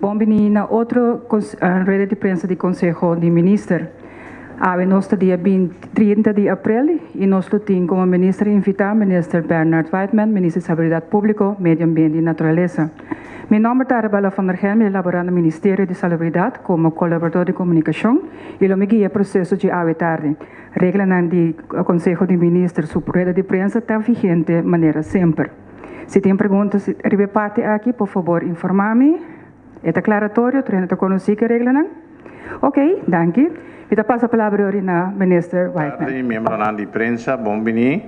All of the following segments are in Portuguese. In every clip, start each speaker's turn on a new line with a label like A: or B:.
A: Bombini na outro rede de prensa do Conselho de Ministros. Nós dia 30 de abril e nós temos como ministro invitado o ministro Bernard Weidman, ministro de Seguridade Pública, Medio Ambiente e Natureza. Meu nome é Arbella van der Helm, elaborando no Ministério de Salubridade como colaborador de comunicação e eu me guia processo de tarde. Regra do Conselho de Ministros sobre rede de prensa está vigente de maneira sempre. Se tem perguntas, ribe parte aqui, por favor, informar-me. É declaratório, treino de conhecer que regra não? Ok, danke. Eu passo a palavra ao ministro Weidman.
B: Membro de prensa, bom-vindo.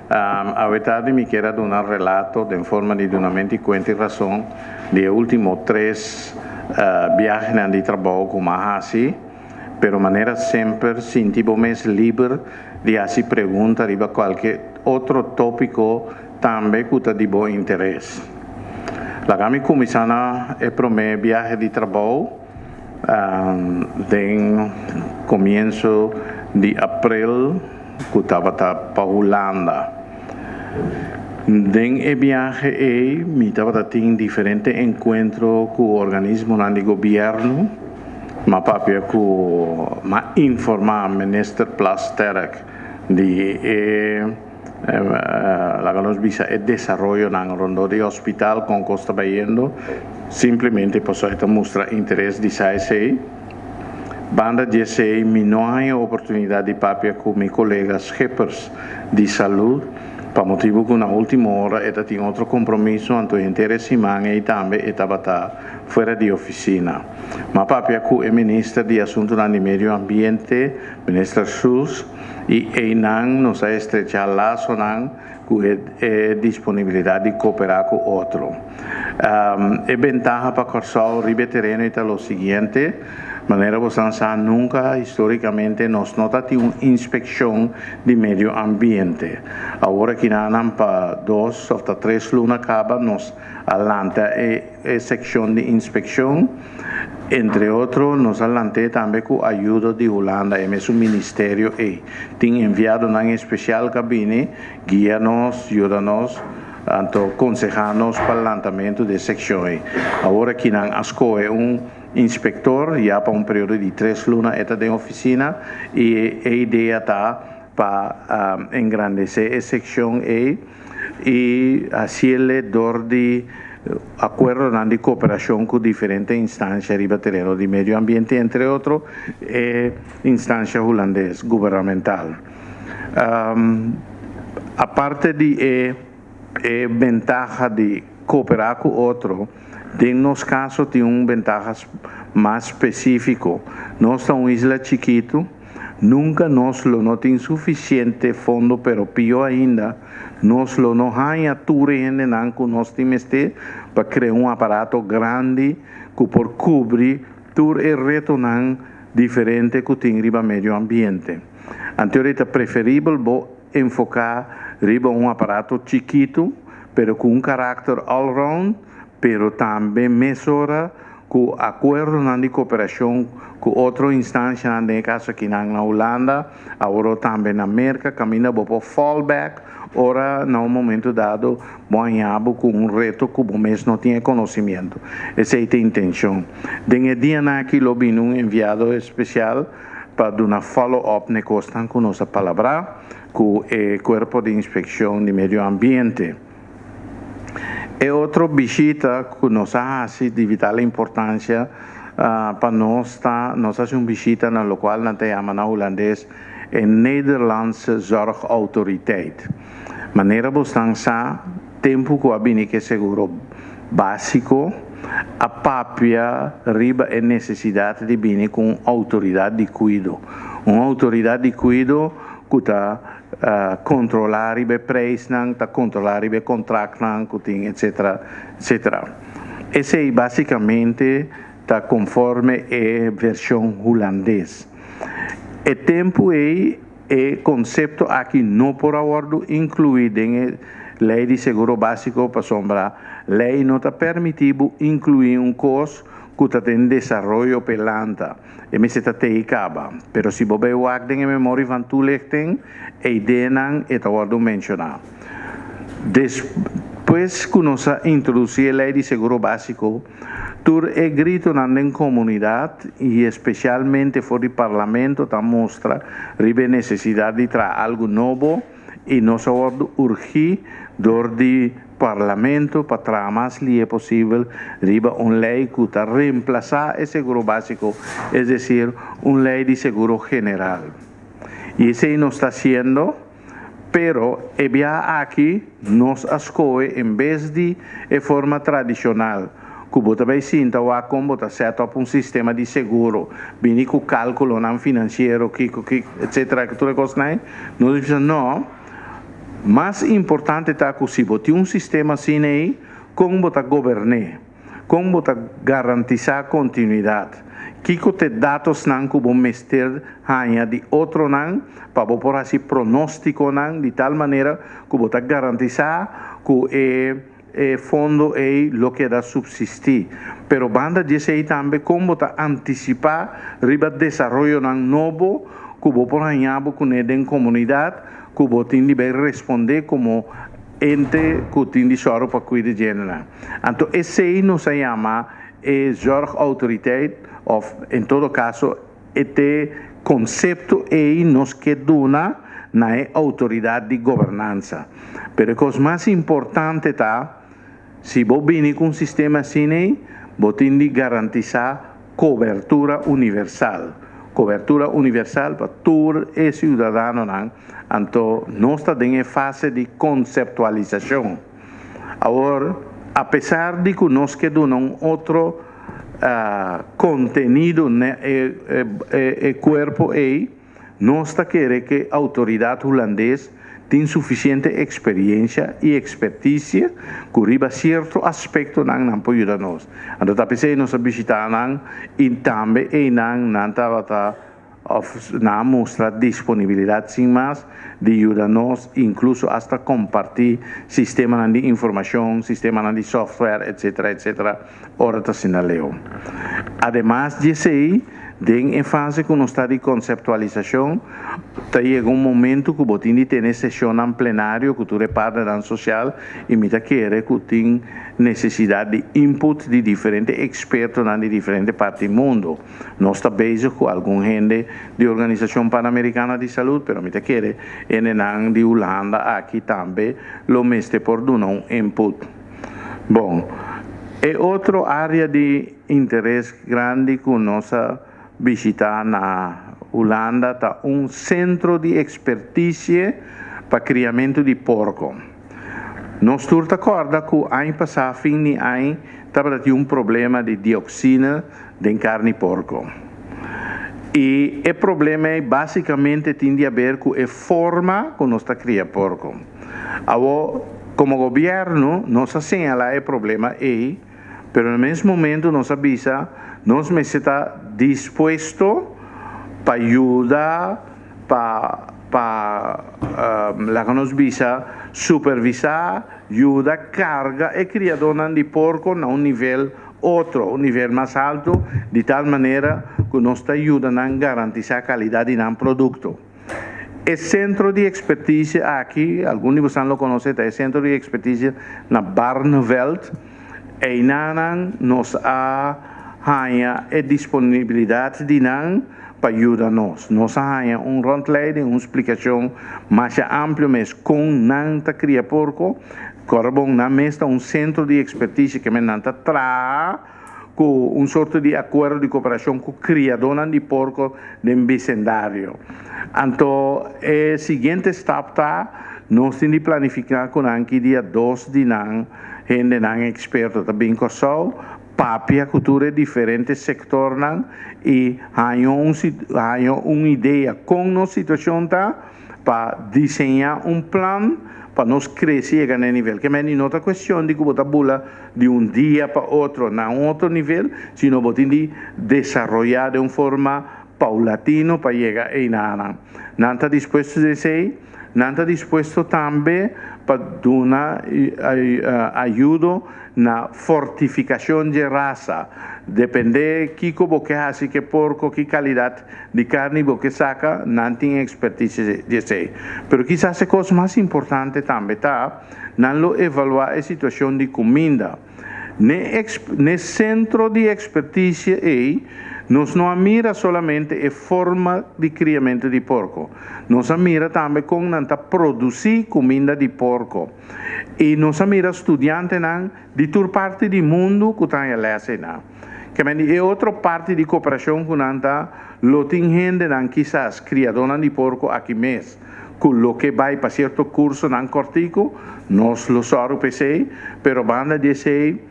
B: A verdade, me quero dar um relato de forma de donamento e conta e razão de últimos 3 viagens de trabalho com a Hasi, pero maneira sempre sentivo mais livre de fazer perguntas sobre qualquer outro tópico também que está de bom interesse. La kami começando é para meu viagem de trabalho de começo de abril que estava para a Holanda. Den viaje me estava tendo diferentes encontros com organismos do governo, mas para que informar o ministro Plasterk de la que nos visa el desarrollo en el rondo de hospital con Costa Bayendo, simplemente por eso mostrar interés de SAIC. Banda de SAIC, no hay oportunidad de papia con mis colegas shippers de salud, para motivo que na última hora ela tinha outro compromisso ante inteira semana e também estava fora de oficina. Mas papia que é ministro de Assuntos do Meio Ambiente, ministro Schulz, e não nos a estrechar laço com a disponibilidade de cooperar com outro. A ventaja para Corsal Ribe Terreno é o seguinte, maneira você nunca historicamente nós nota uma inspeção de meio ambiente. Agora que não para 2 ou 3 lunas acaba nós alanta a secção de inspeção. Entre outros, nos alante também com a ajuda de Holanda, e mesmo o Ministério tem enviado uma especial cabine, guia-nos, ajuda-nos, aconselhar-nos para o lançamento de secções. Agora que não escolhe inspector, já para período de 3 lunas, está em oficina, e a ideia está para engrandecer a secção e assim dor de acordo de cooperação com diferentes instâncias riba terreno de meio ambiente, entre outros, instância holandesa governamental. A parte de ventaja de cooperar com outro, em nosso caso tem vantajas mais específico. Nós somos uma isla chiquito, nunca nós não tem suficiente fundo, pero pior ainda, nós não há ature ainda que nós temos para criar aparato grande que por cobrir todo o reto diferente que tem riba meio ambiente. Anteriormente é preferível enfocar riba aparato chiquito, pero com caráter all-round, pero também mesura com acordo de cooperação com outra instância, no caso aqui na Holanda, agora também na América, caminha para fallback, ora, no momento dado, banhado com reto que o mês não tinha conhecimento. Essa é a intenção. Tem dia aqui, eu vi enviado especial para dar follow-up na costa com nossa palavra, com o Corpo de Inspeção de Meio Ambiente. E outra visita que nós fazemos de vital importância para nós fazemos uma visita na qual nós chamamos na holandês a Nederlandse Zorgautoriteit. Maneira bastante tempo que abini que seguro básico a papia riba a necessidade de vir com autoridade de cuido. Uma autoridade de cuido que está controlar o preço, está controlar o contrato, etc. Esse é basicamente está conforme a versão holandesa. O tempo é o conceito aqui não por acordo incluído em lei de seguro básico para sombra. Lei não está permitido incluir custo que está em desenvolvimento pelanta. E me está te acaba. Pero se você vai em memória van toelichting, a ideia não é acordo mencionar. Pues conoce introducir la ley de seguro básico, tur é grito na comunidade e especialmente fora do parlamento ta mostra ribe necessidade de trazer algo novo e nós urgir dor de parlamento para trazer mais lei possível riba lei que ta reemplazar o seguro básico, es decir, lei de seguro general. E isso não está sendo. Pero aqui nos escolhe em vez de forma tradicional, que você vai sinta ou como você set up sistema de seguro, bem com cálculo não financeiro, etc. que tudo coisa não. Nós dizemos não. Mais importante está que se você tem sistema assim aí, como você governar, como você garantizar continuidade. Kiko te dados nang kubo mester hanya di outro nang para por assim pronóstico nang de tal maneira que você garantizar que fundo é lo que dá subsistir. Pero banda diz aí também como você antecipar riba desenvolvimento nang novo que você por hanhabo com a comunidade que você tem de responder como ente que tem de choro para cuidar de gênero. Então esse aí nos chama zorgautoriteit, of em todo caso, este conceito aí nos que dona na autoridade de governança. Pero o que mais importante está, se você vem com um sistema assim, você tem de garantizar cobertura universal. Cobertura universal para todo o cidadão. Então, nós estamos em fase de conceptualização. Agora, apesar de que nós que dona outro contenido no corpo aí, nós queremos que a autoridade holandesa tenha suficiente experiência e expertise que riba certo aspecto não pode ajudar nós. Então, talvez nós visitamos e também na mostrar disponibilidade sem mais de ajudar-nos, incluso hasta compartir sistema de informação, sistema de software, etc. Ora está sinaleo. Además disso aí, em fase que nós está de conceptualização, chega momento que você tem de ter sessão em plenário, que tu repara na social, e me quer que tem necessidade de input de diferentes expertos de diferentes partes do mundo. Nós estamos base com algum gente de Organização Pan-Americana de Saúde, pero me quer de Holanda aqui também, lo mestre por dar input. Bom, é outra área de interesse grande que nós visitar na Holanda está centro de expertise para criamento de porco. Nós estamos de acordo que ano passado, fim de ano, estava problema de dioxina de carne de porco. E o problema basicamente tem a ver com a forma como nós criamos porco. Agora, como governo, nós assinalamos o problema aí, mas no mesmo momento nós avisa, nós estamos dispostos para ajudar, para nos visa supervisar, ajudar, carga e criador de porco a nível outro, um nível mais alto, de tal maneira que nos está ajudando a garantizar a qualidade do produto. O centro de expertise aqui, alguns de vocês lo conhecem, é o centro de expertise na Barneveld, e nos a disponibilidade de para ajudar-nos. Nós temos rondleiding, uma explicação mais ampla, mas com não cria porco, corrobom na mesa centro de expertise que me traz com sorte de acordo de cooperação com o criador de porco do vecindário. Então, o seguinte step nós temos de planificar com aqui dia 2 de gente experto também com papia cultura diferentes sectores e uma ideia com a situação para desenhar plano para nós crescer a nível. Que não é outra questão de que você bula de dia para outro, não outro nível, sino você tem de desenvolver de uma forma paulatina para chegar aí. Não está disposto a dizer, não está disposto também para dar ajuda na fortificação de raça. Depende de que hace que porco, que qualidade de carne você saca, não tem expertise de ser. Pero quizás a coisa mais importante também está não evaluar a situação de comida. No centro de expertise nós não mira somente a forma de criamento de porco, nós mira também como nanta produzir comida de porco. E nós mira estudantes de toda parte do mundo que estão a ler. Que é outra parte de cooperação que nanta tem gente quizás criadora de porco aqui mesmo. Com o que vai para certo curso em Cortico, nós lo sabemos, pero banda dizer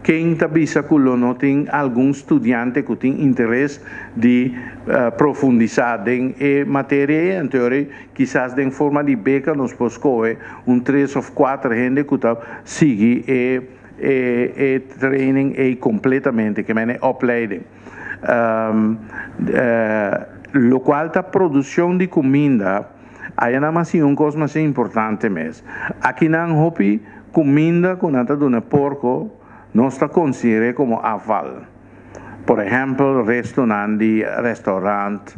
B: quem está bisa que não tem algum estudante que tem interesse de profundizar em matéria, em teoria, quizás de forma de beca, nós podemos escolher 3 ou 4 gente que está seguir training completamente, que é opleiding. Lo qual a produção de comida aí não é uma coisa mais importante mesmo. Aqui não hopi comida com nada de porco não está considerado como aval. Por exemplo, restaurante,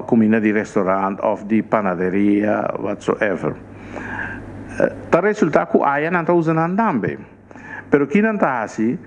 B: comida de restaurante ou de panaderia, whatsoever. Tá resulta que aí não está usando também. Pero aqui não está assim.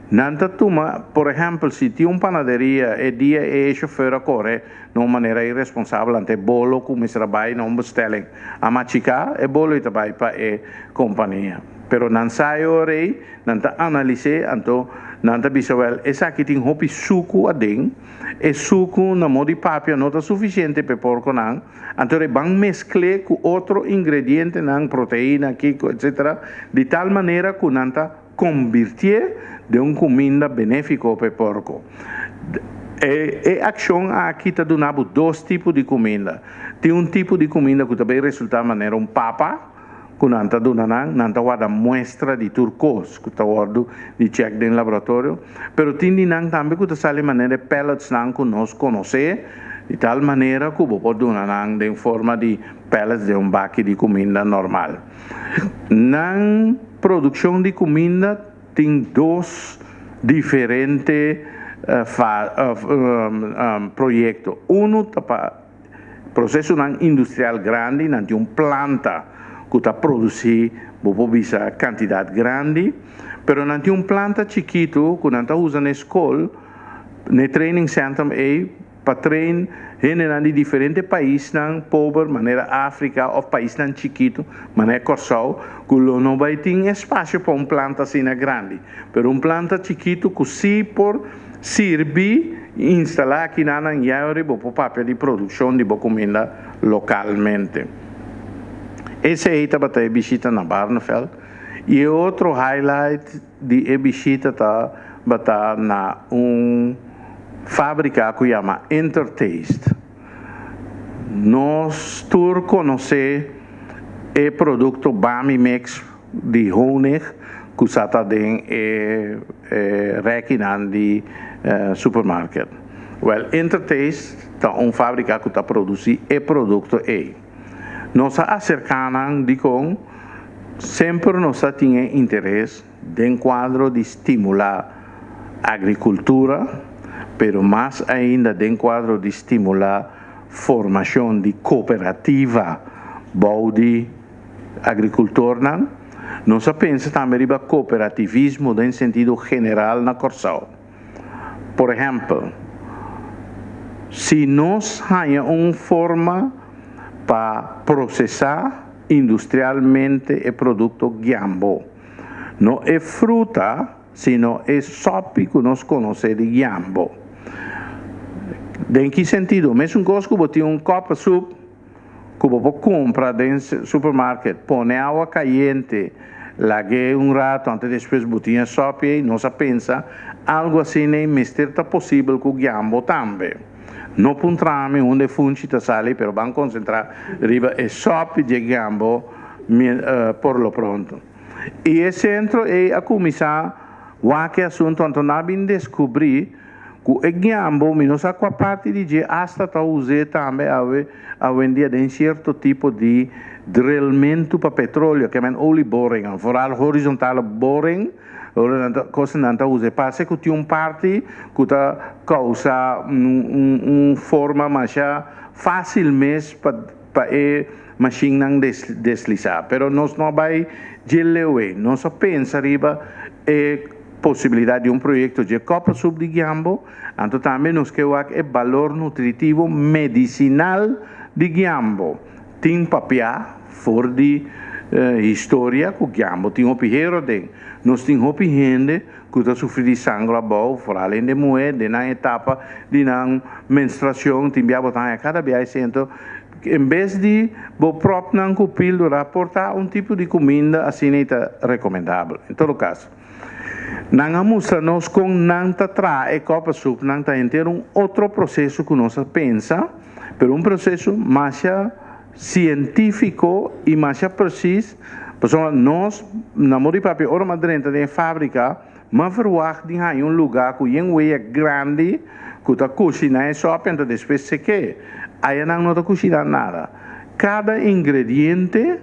B: Não toma, por exemplo, se tem uma panaderia e dia é chofer a correr de uma maneira irresponsável, ante bolo como se trabalha não bestelling a machicar e bolo e trabalha para a companhia. Pero não sai orei, não analise, então não bisawel, essa aqui tem hopi suco a dentro, e suco na modo de papel não está suficiente para porco não, então é bem mesclar com outro ingrediente não, proteína, kiko, etc. De tal maneira que não está convertir de uma comida benéfica para o porco. A ação aqui está dando 2 tipos de comida. Tem tipo de comida que também resulta de maneira papa, que não está dando uma muestra de turcos, que está dando de check de laboratório, mas tem também que está de maneira pellets que nós conhecemos, de tal maneira que pode dar de forma de pellets de baque de comida normal. Na produção de comida tem 2 diferentes projetos. Um para processo industrial grande, tem uma planta que está produzindo uma quantidade grande, mas tem uma planta chiquita que não está usando na escola, no training center, para treinar gente de diferentes países, pobres, maneira África, ou países chiquitos, maneira Corsau, que não vai ter espaço para uma planta assim grande. Mas uma planta chiquita que se por servir e instalar aqui na Yari, para o papel de produção de comida localmente. Esse aí está a visita na Barneveld. E outro highlight de visita está na fábrica que chama Intertaste. Nós todos conhecemos o produto Bami Mix de Honig, que está dentro do requinante de supermercado. Intertaste é uma fábrica que está produzindo o produto aí. Nós acercamos de com sempre nós temos interesse em quadro de estimular a agricultura, pero mais ainda em quadro de estimular formação de cooperativa de agricultor. Nós pensamos também em cooperativismo em sentido geral na Corsau. Por exemplo, se nós temos uma forma para processar industrialmente o produto Giambo, não é fruta, sino é sopa que nós conhecemos de Giambo. Em que sentido? Mesmo coisa que você tem copo de soup, que você compra no supermercado, põe água quente, lague rato, antes depois você tem sopa e nós pensa algo assim é mestre possível com o Giambo também. Não puntrame onde funcita sale, pero van concentrar riba e sopa de Giambo por lo pronto. E esse centro é a começar o assunto onde nós descobrir que o Giambo, menos a parte de hasta está usado também a vender de certo tipo de drillamento para petróleo, que é oil boring, vooral horizontal boring, coisa não está usada. Parece que tem uma parte que está causa uma forma mais fácil mesmo para para machine nang deslizar. Pero nós não vai gelewe, nós pensa riba possibilidade de projeto de Copa Sub de Giambo, então também nós queremos o valor nutritivo medicinal de Giambo. Tem papel fora de história que Giambo tem um pirreiro de nós temos gente que está sofrendo de sangue abau, por além de mulher, de na etapa de na menstruação, tem que botar cada vez sento em vez de o próprio não pílula aportar tipo de comida assim é recomendável. Em todo caso, não mostramos com não traz Copa Sub, não está inteiro outro processo que nós pensa, pero processo mais científico e mais preciso. Nós, na Moripapi, ora madrenta de fábrica, mas verwacht die gaan lugar que é grande, que está cozinhando só para depois secar. Aí não está cozinhando nada. Cada ingrediente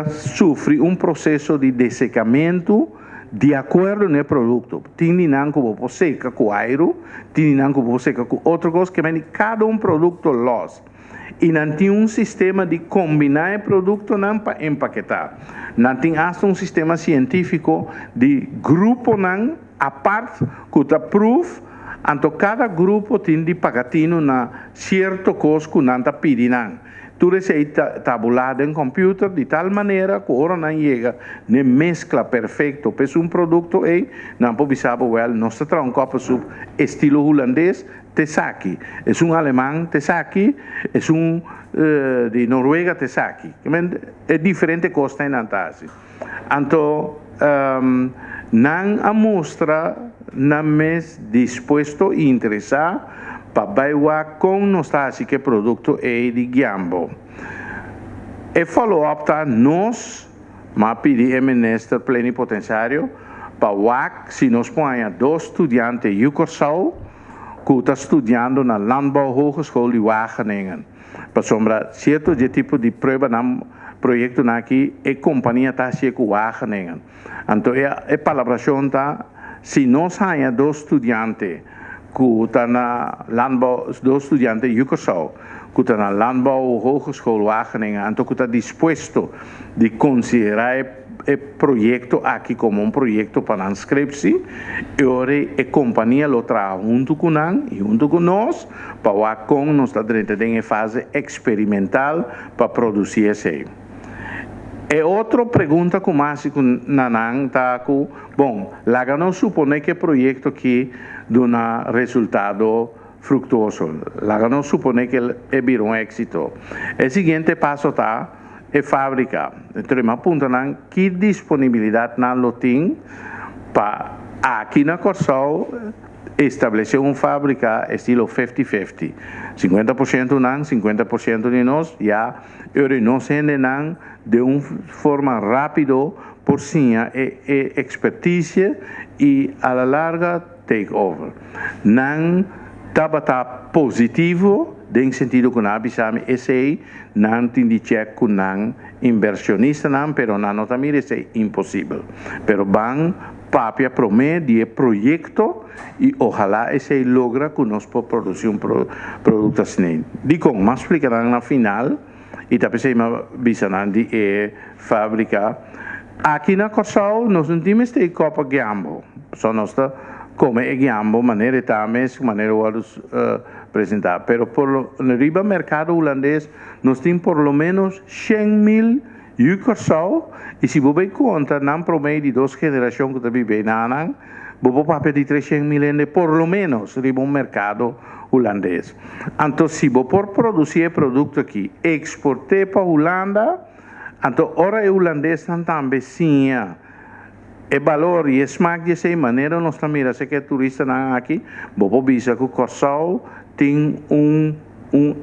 B: sofre processo de dessecamento de acordo com o produto. Tem não que você seca com aero, tem não que você seca com outra coisa, que vem cada produto los. E não tem sistema de combinar o produto não para empaquetar. Não tem sistema científico de grupo não a parte que está proof, então cada grupo tem de pagatino na certo coisa que não está pedindo. Tudo isso é tabulado em computer de tal maneira que agora não chega na mescla perfeita para produto e não pode saber nós temos Copa Sub estilo holandês Tesaki, é alemão Tesaki, é de Noruega Tesaki, é diferente coisa em Antártida. Então, não mostra não mais disposto e interessado para bailar com nostalgia que produto é de Giambo. E follow-up tá nós, mas pedir ministro plenipotenciário para se nós põe 2 estudantes de Ucrânia que estão estudando na Landbouw Hogeschool de Wageningen. Para sombra certo tipo de prova na projeto aqui a companhia está com Wageningen. Então a palabração tá se nós há 2 estudantes que estão na Landbouw, 2 estudantes de Ucrânia que estão na Landbouw Hogeschool Wageningen, então que está disposto de considerar o projeto aqui como projeto para inscrever-se, e agora a companhia lo traz junto com nós, para com nós está dentro de fase experimental para produzir isso. E outra pergunta que mais Nanang está com, bom, lá não supõe que o projeto aqui dá resultado fructuoso, lá não supõe que ele vira êxito. O seguinte passo está é fábrica. Então, uma ponta que disponibilidade não tem para aqui na Corsol estabelecer uma fábrica estilo 50-50. 50% não, 50% de nós, já, e nós ainda não de uma forma rápida por sim expertise e a la larga take over. Não está positivo em sentido que nós sabemos esse não tem de check com não inversionista não, pero não também é impossível. Pero van papia promete de projeto e ojalá esse logra que nós podemos produzir produto assim. Digo, mais explicarán na final e também se avisarán de fábrica. Aqui na Corsol nós não temos de Copa Giambo, só nós como é Giambo, maneira também, maneira vamos apresentar. Pero por no riba mercado holandês, nós temos por lo menos 100.000 Ucrânia e se você conta, não promedio de 2 gerações que vive na você pode pedir 300.000 por lo menos riba mercado holandês. Então, se você por produzir produto aqui, exportar para a Holanda, então, ora o holandês também sim, o valor e o smaak de essa maneira, nós também mira, se que turista não aqui, você visa que o Corsol tem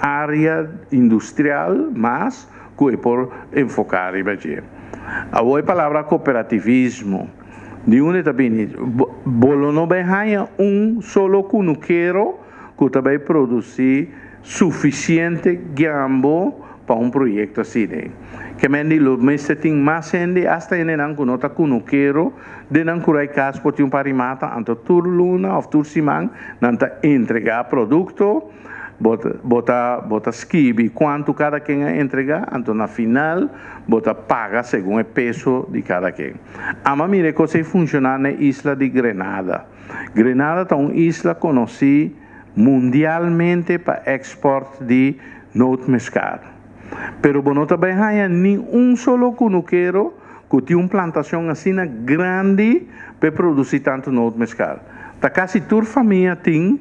B: área industrial, mas que é por enfocar e a palavra cooperativismo, de onde também, bolo não vai solo cunuqueiro que também produzir suficiente Giambo para projeto assim. Que mendi lo mestre tem mais gente hasta ele não conota cunuqueiro de não curar caso por parimata anto tur luna ou tur simang não entregar produto bota escrever quanto cada quem entrega, então na final bota paga segundo o peso de cada quem. A mire como funciona na isla de Grenada. Grenada é uma isla conhecida mundialmente para export de note mescal. Pero não também há nenhum solo cunuqueiro que tem uma plantação assim grande para produzir tanto note mescal. Tá quase toda família tem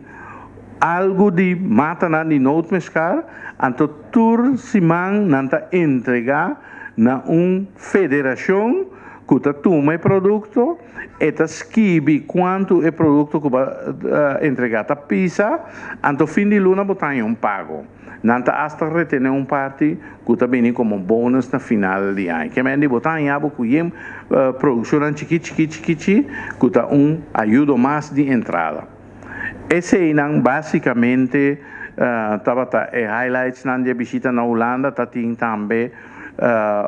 B: algo de mata de note mescal, então toda semana nanta entregar na uma federação que toma o produto e escreve quanto é produto que vai entregar a pisa, então fim de luna botar um pago. Nanta hasta retener parte que também como bônus na final de ano. Que é de botar em abo que produção chiqui, que tá ajuda mais de entrada. Esse é basicamente highlights na visita na Holanda, tem também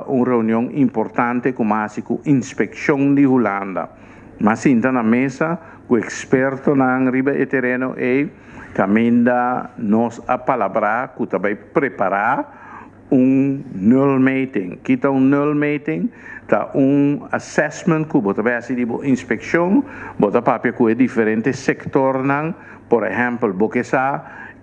B: uma reunião importante com a inspeção de Holanda. Mas sinta na mesa o experto na riba e terreno e caminda nos a palavra que vai preparar null meeting. Kita null meeting, tá assessment que bota vai assim de inspeção, bota papel que é diferente sector por exemplo, porque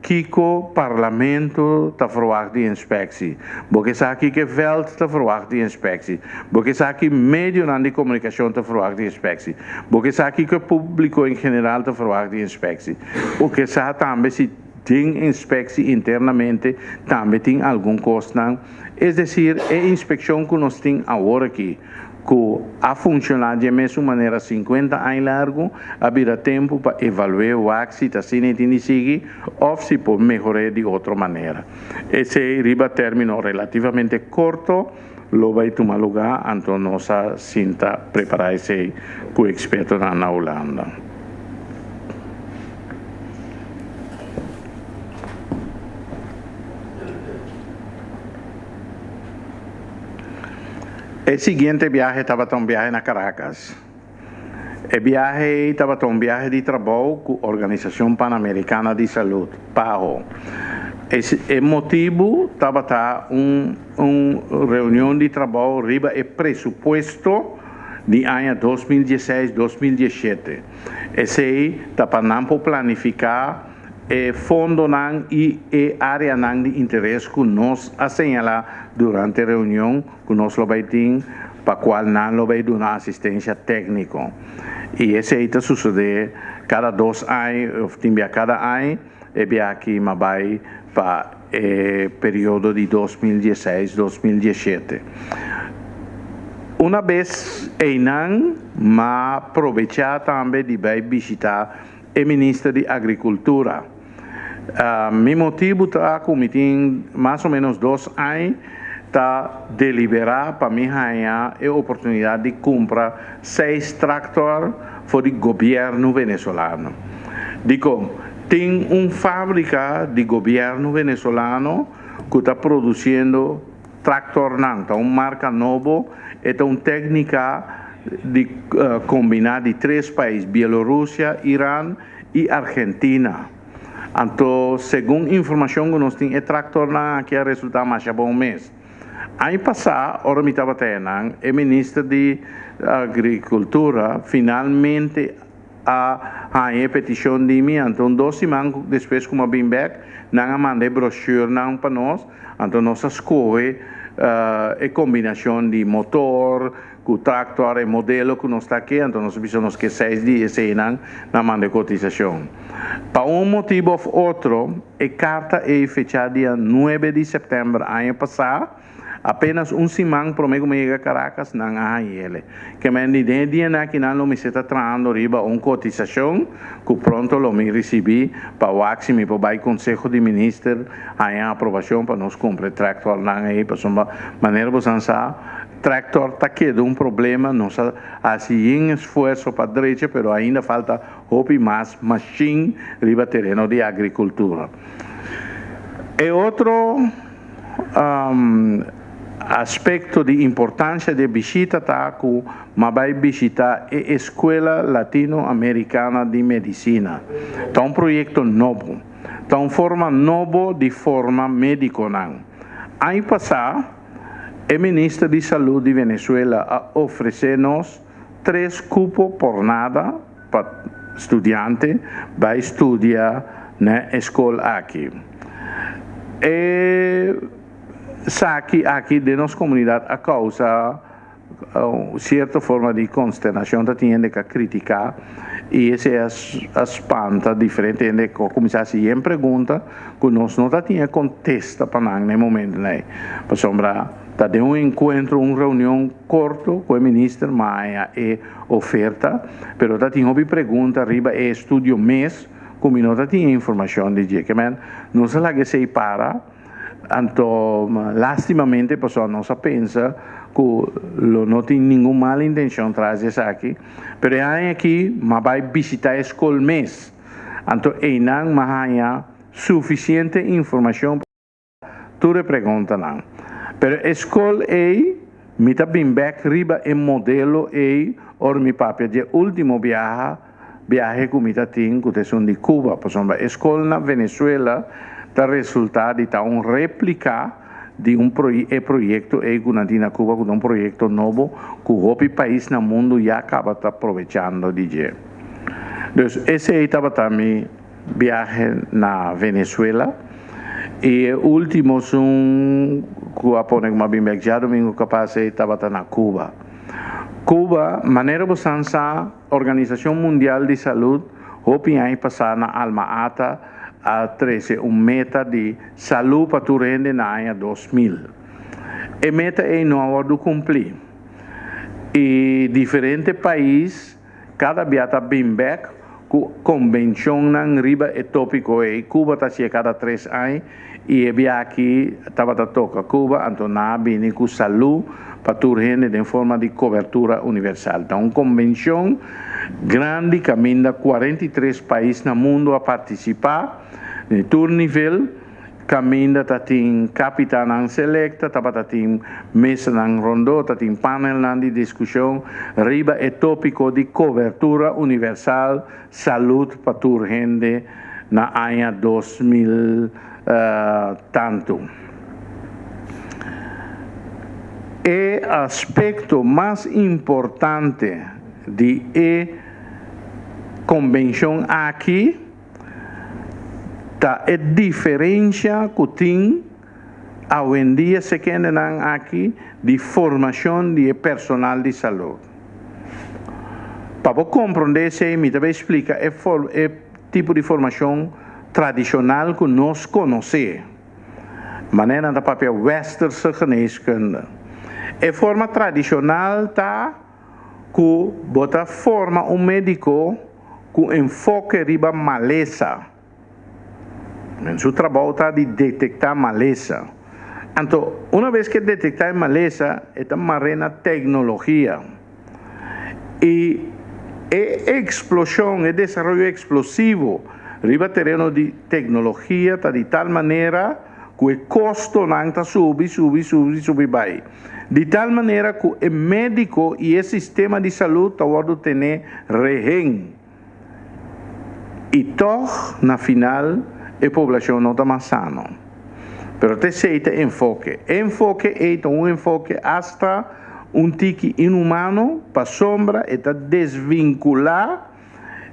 B: Kiko parlamento está verwacht de inspectie. Porque que veld está verwacht de inspectie. Porque que medio de comunicação está verwacht de inspectie. Porque que público em geral está verwacht de inspectie. Porque também se tem inspectie internamente, também tem algum custo. É decir, é inspeção que nós temos agora aqui. Que a funcionar de mesma maneira 50 anos largo, haverá tempo para evaluar o se está sendo seguir ou se pode melhorar de outra maneira. Esse riba término relativamente curto, lo vai tomar lugar, então nós sinta preparar-se com o experto na Holanda. El siguiente viaje estaba un viaje na Caracas. El viaje estaba un viaje de trabajo con Organización Panamericana de Salud, PAHO. El motivo estaba una reunión de trabajo arriba el presupuesto de año 2016-2017. Ese estaba para planificar fondo e área de interesse que nós assinalamos durante a reunião que nós vai ter, para qual nós vai dar assistência técnica. E esse aí está sucedendo cada 2 anos, cada ano, e aqui vai para o período de 2016-2017. Uma vez em ano, mas aproveitar também de visitar o ministro de Agricultura. Meu motivo está como tem mais ou menos 2 anos, está deliberar para mim ganhar a oportunidade de comprar 6 tractores para o governo venezuelano. Digo, tem uma fábrica de governo venezuelano que está produzindo tractor, uma marca nova, é uma técnica de combinar de 3 países, Bielorrússia, Irã e Argentina. Então, segundo a informação que nós temos, o tractor que é resultado mais de um mês. Ano passado, ora me estava tendo, o ministro de Agricultura finalmente a petição de mim. Então, 2 semanas depois, como bem back, não mandei brochura para nós. Então, nós escolhemos a combinação de motor, com o tractor e modelo que nós está aqui, então nós precisamos que 6 dias na manda de cotização. Para motivo ou outro, a carta é fechada dia 9 de setembro ano passado, apenas semana para mim a Caracas, não há ele. Que me dê dia que não me está trazendo riba uma cotização, que pronto lo me recebi para o máximo para o Conselho de Ministros, a aprovação para nós comprar tractor não aí, para uma maneira de tractor está quedando um problema, nós fazemos esforço para a direita, mas ainda falta mais machine riba terreno de agricultura. E outro aspecto de importância de visita está que vai visitar a Escola Latino-Americana de Medicina. É um projeto novo. Então, forma novo de forma médico não. Aí passar, o ministro de Saúde de Venezuela oferece-nos 3 cupos por nada para estudante vai estudar na escola aqui. E saque aqui de nossa comunidade a causa certa forma de consternação que tinha que criticar e esse é a espanta diferente de começar sempre pergunta que nós não tinha contesta para nada no momento né para sombra tá de um encontro uma reunião curto com o ministro Maia e oferta pero tá tinha uma pergunta arriba e estudo mês como não tinha informação de que man não se lá que se para então lastimamente pessoa não se pensa que não tem nenhuma mala intenção traz isso aqui, mas aqui mas vai visitar a escola mês, então não há suficiente informação para tu pergunta não, mas a escola é me tá bem back riba e modelo é or mi papel de último viaje que me tá tem que são de Cuba, por exemplo, a escola na Venezuela tá resultado de tá réplica de projeto na Cuba, que é projeto novo que o país no mundo já acaba aproveitando de. Então, esse estava também viagem na Venezuela e o último que apone como bem já domingo capaz estava na Cuba. Cuba, maneira bosança, Organização Mundial de Saúde, hopi aí passar na Alma Ata a 13 meta de saúde para tu rende na ano 2000. E meta é não do cumprir. E diferentes países, cada viata bem back, convenção na riba é tópico e Cuba está cada 3 anos e via aqui estava toca Cuba, então na bem com saúde para tu rende de forma de cobertura universal. Então, uma convenção grande caminha 43 países no mundo a participar. Em todo nível, caminha tem capitão selecta, tem mesa rondo, tem panel de discussão, riba é tópico de cobertura universal, saúde para tu rende na ano 2000 tanto. O aspecto mais importante de convenção aqui tá a diferença que tem hoje em dia se quer aqui de formação de personal de saúde. Para compreender isso, me também explica o tipo de formação tradicional que nós conhecemos. Maneira da papel westerse geneeskunde. A forma tradicional tá que bota forma médico com enfoque riba maleza. En seu trabalho está de detectar maleza. Então, uma vez que detectar maleza, é uma marena tecnologia. E a explosão, o desenvolvimento explosivo, riba terreno de tecnologia, está de tal maneira que o custo não está sube, vai. De tal maneira que o médico e o sistema de saúde estão ter rehém. E toch, na final, a população não está mais sana. Pero te aceita enfoque. Enfoque é um enfoque hasta tique inumano, para sombra, e desvincular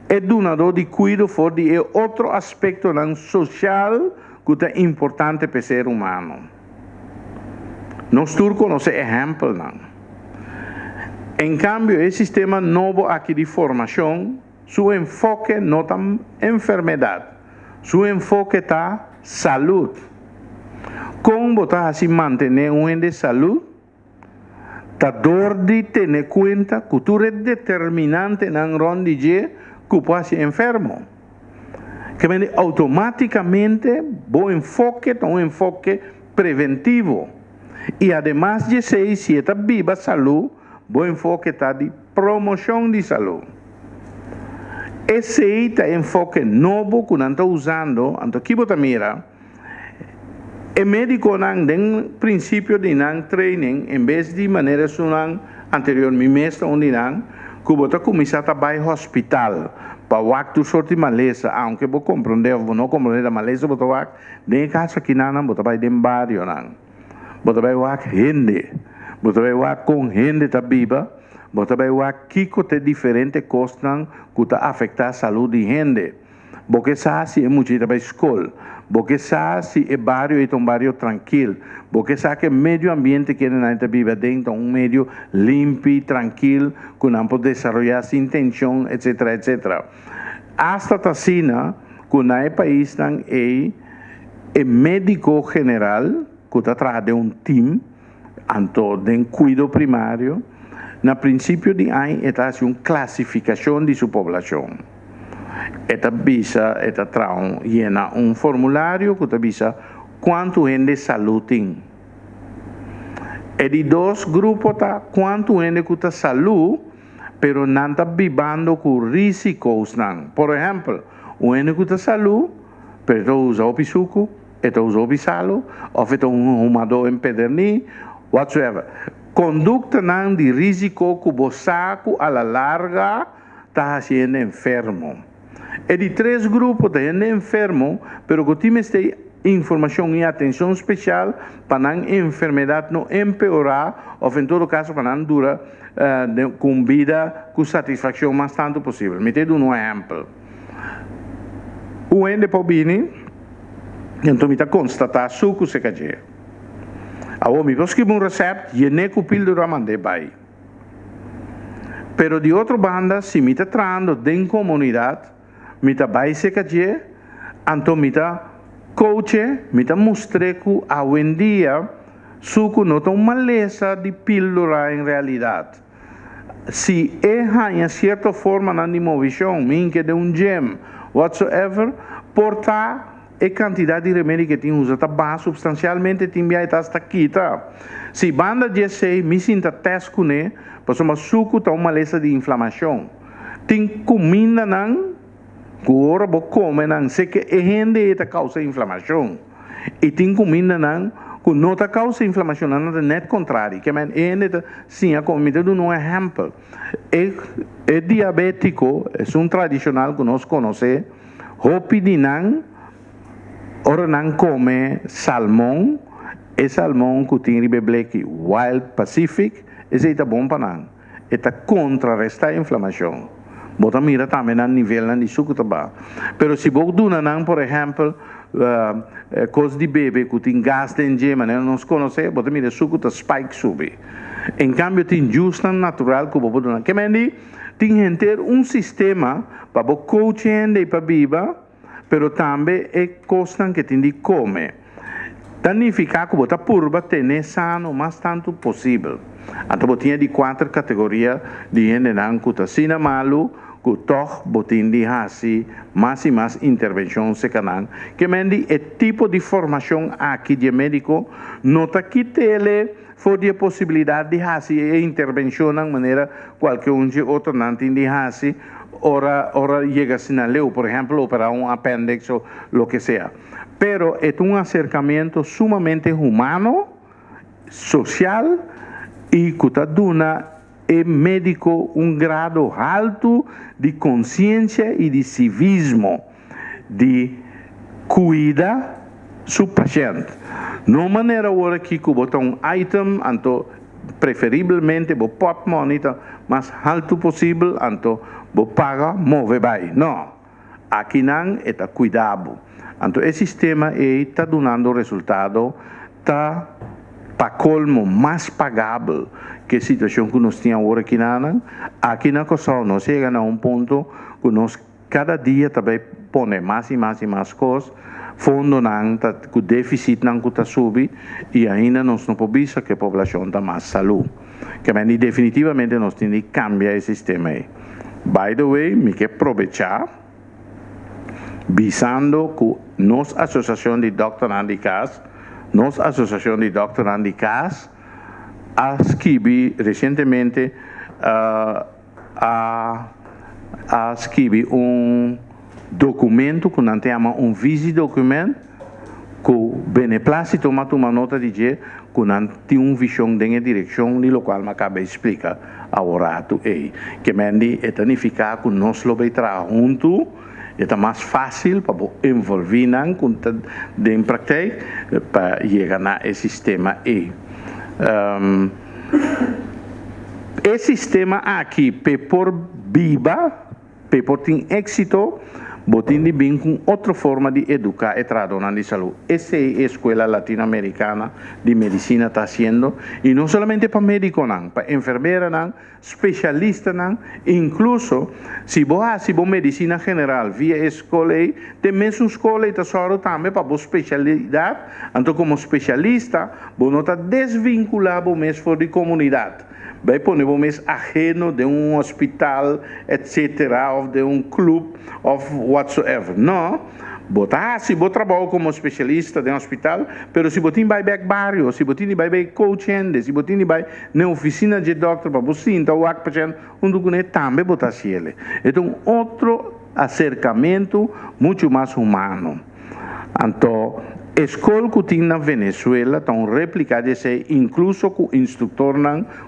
B: o donador de cuidado for de outro aspecto social que é importante para o ser humano. Nós turcos não se exemplo não. Em cambio, o sistema novo aqui de formação, seu enfoque não está enfermidade, seu enfoque está saúde. Como botar assim manter de saúde, está dor de ter conta que tu é determinante na ronde de que pode ser enfermo. Que automaticamente bom enfoque é um enfoque preventivo. E además de ser se está viva saúde, bom enfoque está de promoção de saúde. Esse é o enfoque novo que nós estamos usando, então aqui você mira, o médico não tem princípio de não training, em vez de maneira anterior, mi mestre onde não, que você começar a trabalhar no hospital, para waktu sorti malesa, aunque vos comprender o não compreender a malesa, vos wak, den casa aqui não, vos vai den barrio não, vos vai wak gente, vos vai wak com gente tá viva, vos vai wak kiko te diferente costas que tá afetar a saúde de gente, porque sabe se é muito para escola, porque sabe se é barrio é um barrio tranquilo, porque sabe que o meio ambiente que não está viva dentro meio limpo, tranquilo, que não pode desenvolver sem tensão, etc, etc. Hasta Tacina, que no país é médico general, que está atrás de um time, anto de cuidado primário, no princípio de ano, está uma classificação de sua população. Esta visa, esta traum, llena um formulário que avisa quanto gente de saúde tem. E de dois grupos, tá quanto gente que tem saúde, pero não está vivendo com riscos. Por exemplo, o gente que tem saúde, pero usa o pisuco, usa o pisalo, ou um rumador empederni, whatsoever. Conduta de risco que você, a la larga, está sendo enfermo. É de três grupos de gente enfermo, pero que temos informação e atenção especial para a enfermidade não empeorar, ou em todo caso para não durar com vida, com satisfação mais tanto possível. Me dou um exemplo. O ende pobini, então me constatar suco secaje. Agora me escrever um receito e nem com pílula mandei vai. Pero de outra banda, se me está trando dentro da comunidade, me está vai secaje, então me está coache, me está mostrando que hoje em dia suco não tem uma maleza de pílula em realidade. Se é em certa forma na imovisão, minha de um gem, whatsoever, portar a quantidade de remédio que tem usado baixa substancialmente, tem está aqui, tá? Se banda de sei, me sinta teste com ele, porque o suco tem uma maleza de inflamação. Tem comida não, que ora vou comer não, sei que é gente que causa inflamação. E tem comida não, que não causa inflamação, não é net contrário. Que é gente sim, a comida de um exemplo. É diabético, é um tradicional que nós conhecemos, hopi de não, ora não come salmão, é salmão que tem ribe black Wild Pacific, esse é bom para não. É contrarrestar a inflamação. Bota mira também no nível de suco também. Pero se você duna não, por exemplo, coisa de bebê que tem gás de engema, nós conhecemos, bota mira suco tá spike sube. Em cambio tem justa natural que você duna. Que mendi tem que ter um sistema para você coaching e para viva, pero também é coisa que tem de comer. Significa que você purba ter sano o mais tanto possível. Então você tinha de 4 categorias de gente que está sina malu, que toch botin de hasi, mais e mais intervenção se canan. Que mendi é tipo de formação aqui de médico, nota que ele for a possibilidade de hasi e intervenção de maneira qualquer outro não tem de hasi, ora chega a leu, por exemplo, operar um apêndice ou lo que sea. Pero é um acercamento sumamente humano, social e que está dando é médico um grado alto de consciência e de civismo, de cuidar do paciente. Não maneira agora que botar um item, então preferivelmente você pode monitor mais alto possível, então você paga, move vai. Não, aqui não é cuidado. Então esse sistema está dando resultado, está para colmo mais pagável que a situação que nós temos agora aqui na Costa nós chegamos a um ponto que nós cada dia também põe mais e mais e mais coisas, fundo não, que o déficit não está subindo e ainda nós não podemos que a população está mais saúde. Que definitivamente nós temos que cambiar esse sistema aí. By the way, me quero aproveitar visando que nossa associação de Dr. Andy Cass, nossa associação de Dr. Andy Cass, ha escrito recentemente ha escrito documento que nós chamamos vice documento o beneplácito mas uma nota de que não tem uma visão de direção de lo qual me acaba de explicar agora que mendi é tanificar com nós lo vai trabalhar junto é mais fácil para envolver com de prática para chegar a esse sistema esse sistema aqui por viva por ter êxito botin de bem com outra forma de educar e trabalhar de saúde. Essa é a escola latino-americana de medicina está haciendo e não somente para médico não, para enfermeira não, especialista não, incluso se você medicina general via escola, tem mesmo escola e está também para especialidade, então como especialista, você não está desvinculado mesmo fora de comunidade. Vai poner mais ajeno de hospital, etc., ou de clube, of whatsoever. Não, se você trabalha como especialista de hospital, mas se você vai back barrio, se você vai coaching, se você vai na oficina de doctor para você, então o paciente, também você ele. Então, outro acercamento muito mais humano. Então, escola que tem na Venezuela estão replicadas incluso com instrutor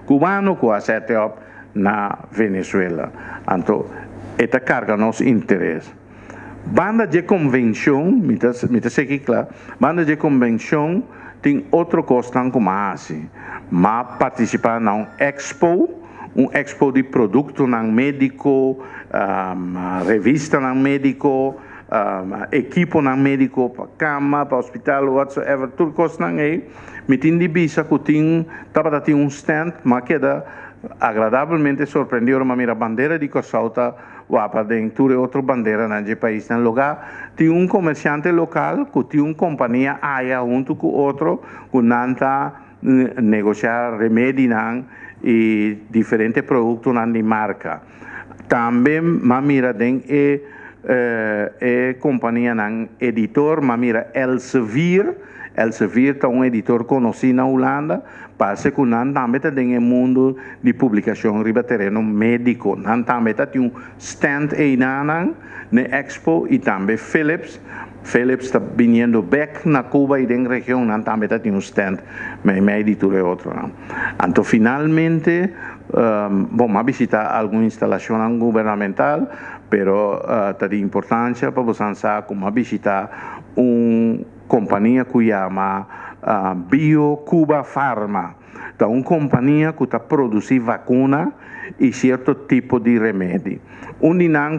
B: cubano que a set-up na Venezuela. Então, esta carga nosso interesse. Banda de convenção, me sei que claro, banda de convenção tem outra coisa como assim, mas participar na expo, expo de produto médico, revista médico, equipo médico para cama, para hospital, whatsoever, tudo coisa aí, me tem de bisa que tem stand, mas queda agradavelmente surpreendeu uma mira bandeira de Cosauta, para dentro de outra bandeira no país, no lugar, tem comerciante local que tem uma companhia aia junto com outro, que nanta negociar remédio e diferentes produtos de marca. Também, mira den companhia editor, mira Elsevier é um editor conhecido na Holanda, parece que não também tem um mundo de publicação riba terreno médico, não também tem stand aí na Expo e também Philips está vindo back na Cuba e na região, não também tem stand, mas editor é outro. Então, finalmente, vamos visitar alguma instalação governamental, pero está de importância para você como visitar companhia que chama Bio Cuba Pharma. É uma companhia que está produzindo vacuna e certo tipo de remédio.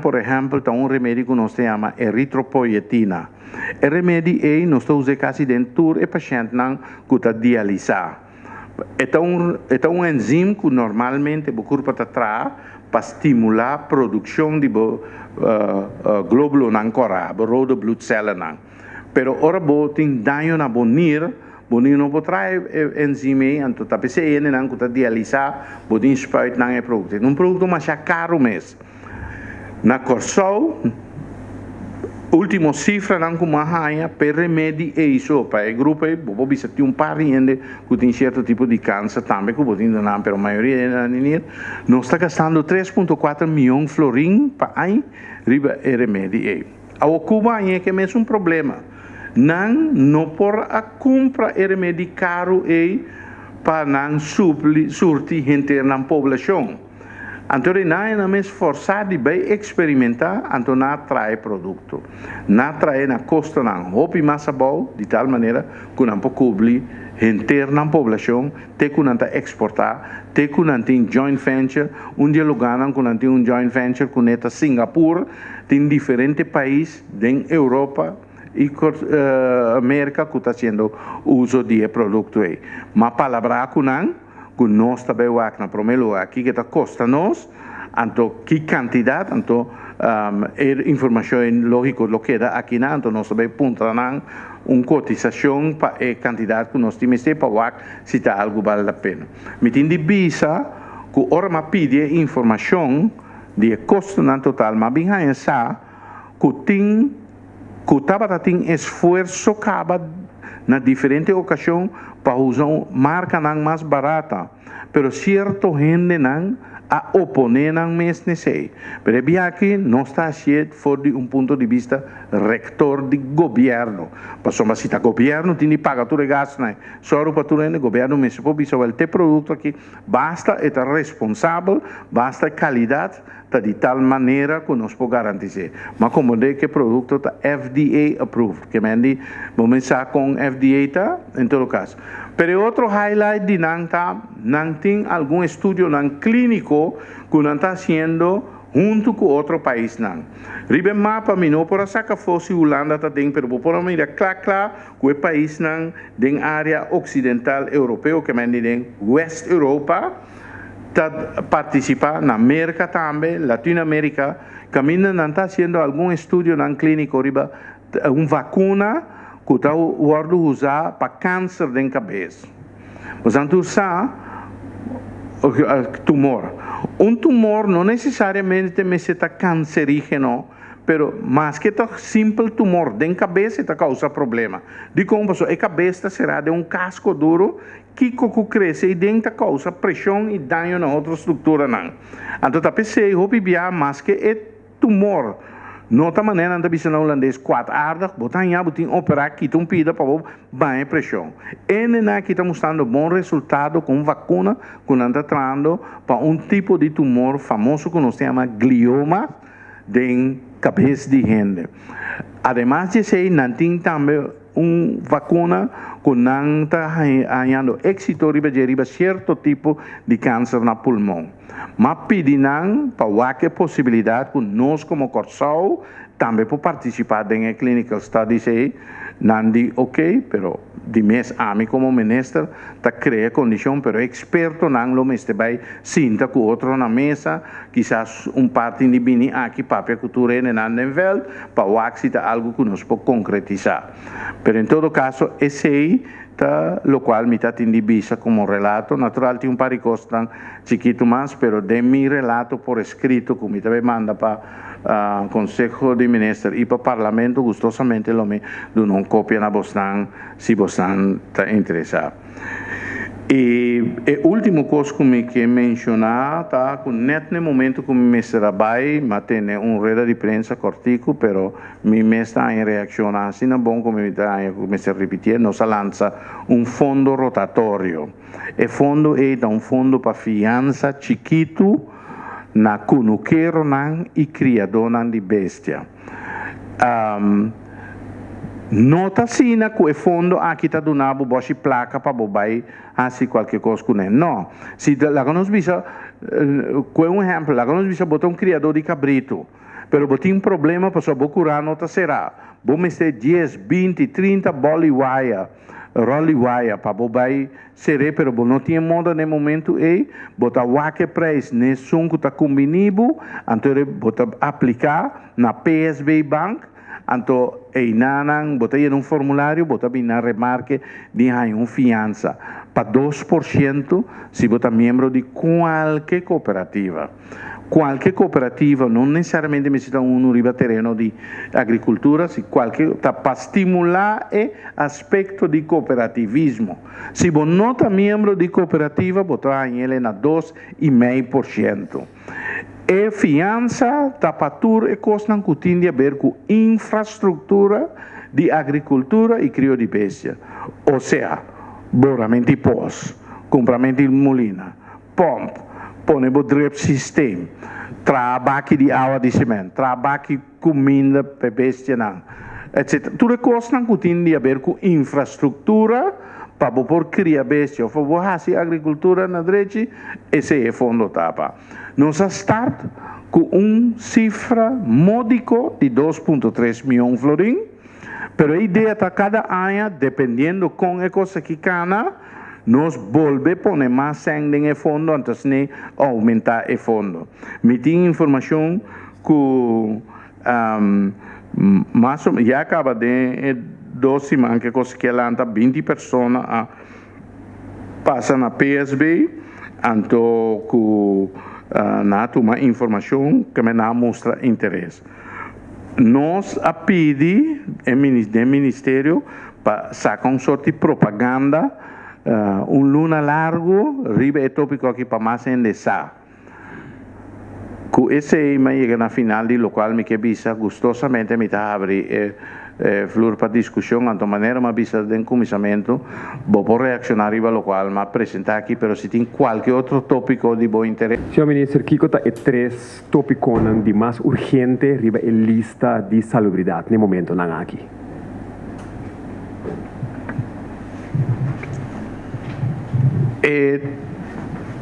B: Por exemplo, é um remédio que nós chamamos eritropoietina. O remédio é, nós usamos quase dentro do paciente que está dialisado. É um enzima que normalmente o corpo está para estimular a produção de glóbulo corável, roda blood cell. Pero ora tem dano na bonir não pode trazer enzima, então tá PC não que tá dialisar, pode spuit na produto. Um produto mais caro mesmo. Na Corsol, última cifra não como a per remédio é isso, para o grupo vou bisa tem par gente que tem certo tipo de câncer também que pode não, pero a maioria nós está gastando 3,4 milhões de florins para aí riba remédio. A Cuba é que é mesmo um problema. Não por a compra remédio caro para não surtir gente na população. Então, não é mesmo forçado de experimentar, então não traz produto. Não traz na costa, não. Roupa mais bom, de tal maneira que não pode cobrir gente na população, tem que não exportar, tem que não tem joint venture, dia lugar que não tem um joint venture com neta Singapura, tem diferentes países da Europa, e América que está fazendo uso de produto aí. Mas palavra que nós também na primeiro lugar, que está custa nós, então que quantidade, então informação lógico lo que dá aqui então nós também ponta uma cotização para a quantidade que nós temos para se está algo vale a pena. Me tem de visa que ora me pede informação de custo total, mas bem essa que tem tem esforço na diferente ocasião para usar marca mais barata, pero certo gente a oponer ang mes nesse. Pero aqui não está cheio for de ponto de vista rector de governo. Passou mas se o governo tem que pagar tudo gasto, né? Só para tudo o governo mas se for visual ter produto aqui basta é responsável, basta qualidade tá de tal maneira que nós podemos garantir. Mas como de que produto está FDA approved, que mendi vamos com FDA tá em todo caso. Pero outro highlight de não tem algum estudo clínico que não está sendo junto com outro país não. Ribe mapa não por saca fosse Holanda tá tem, pero por mira claro que o país não den área ocidental europeu que mendi den West Europa tá participar na América também, Latinoamérica, caminho não está sendo algum estudo clínico riba vacuna que está usar para câncer de cabeça. Portanto, tumor. Tumor não necessariamente está cancerígeno, pero mais que tá simples tumor de cabeça está causa problema. De como a cabeça será de casco duro que cresce e dentro causa pressão e dano na outra estrutura não. Então, tá pensei, eu bibia mais que é tumor. Nota maneira anda bisa na holandês 4 aardig, botan já botin operar aqui pida para baixa pressão. E na aqui está mostrando bom resultado com vacuna que anda trando para tipo de tumor famoso que nós chama glioma de cabeça de gente. Además de ser, não tem também vacuna que não está ganhando êxito riba certo tipo de câncer na pulmão. Mas pedinam para que possibilidade que nós como Corsol também por participar em clinical studies aí, não de ok, pero de mês a mim como ministro tá cria condição, pero experto não lo meste vai sinta com outro na mesa, quizás parte de bini aqui papel cultura em nível para o axita algo que nós pode concretizar. Pero em todo caso esse aí lo qual mi está indivisa como relato. Natural tem par de costas chiquito mais, pero de mi relato por escrito que mi também manda para Consejo de Ministros e para Parlamento, gustosamente lo me do não copia na Boston, se Boston está interessado. E o último coisa que me quer mencionar, tá, que net no momento que me trabalho, mas tem reda de prensa cortico, pero me está em reação assim, não bom como me está repetir, nós lança fundo rotatório. E fundo é um fundo para fiança chiquito na cunuqueiro e criador de bestia. Nota sina que o fundo aqui está donando boa placa para bobai assim qualquer coisa com ele. Não, se lá nós visa com exemplo, lá nós visa botar criador de cabrito, pero botar problema para só curar nota será. Vamos ter 10, 20, 30 rolly wire para bobai seré, pero não tinha moda no momento aí, botar wake price nesse som que está combinado, então botar aplicar na PSB Bank. Então, aí botei em formulário, botei na remarque de fiança para 2% se botar membro de qualquer cooperativa. Qualquer cooperativa, não necessariamente necessita riba terreno de agricultura, se qualquer para estimular o aspecto de cooperativismo. Se você não está membro de cooperativa, botar ele na 2,5%. E fiança tapatura e costan que tem a ver com infraestrutura de agricultura e crio de bestia. Ou seja, boramento de pós, compramento de molina, pomp, põe o drip system, trabalho de água de cimento, trabalho de comida para bestia, etc. Tudo costan que tem a ver com infraestrutura para por criar bestia, ou para fazer agricultura na direita, esse é o fundo tapa. Nós start com cifra módico de 2,3 milhões de florins, pero a ideia está cada ano, dependendo com a coisa que cana, nós volvemos a pôr mais sangue no fundo, antes de aumentar o fundo. Me tem informação que já acaba de 2 semanas que coisa que ela anda 20 pessoas passam na PSB, então que na uma informação que me mostra interesse. Nós a pedir do Ministério para sacar sorte de propaganda, luna largo, riba é tópico aqui para mais endereçar. Com esse me chega na final do local me que bisa gostosamente me tá abrir flor para discussão então maneira uma bisa de começamento vou por reaccionar riba local mas apresentar aqui pero se tem qualquer outro tópico de bom interesse.
C: Senhor Ministro, Kiko tá três tópicos de mais urgente riba a lista de salubridade no momento não aqui.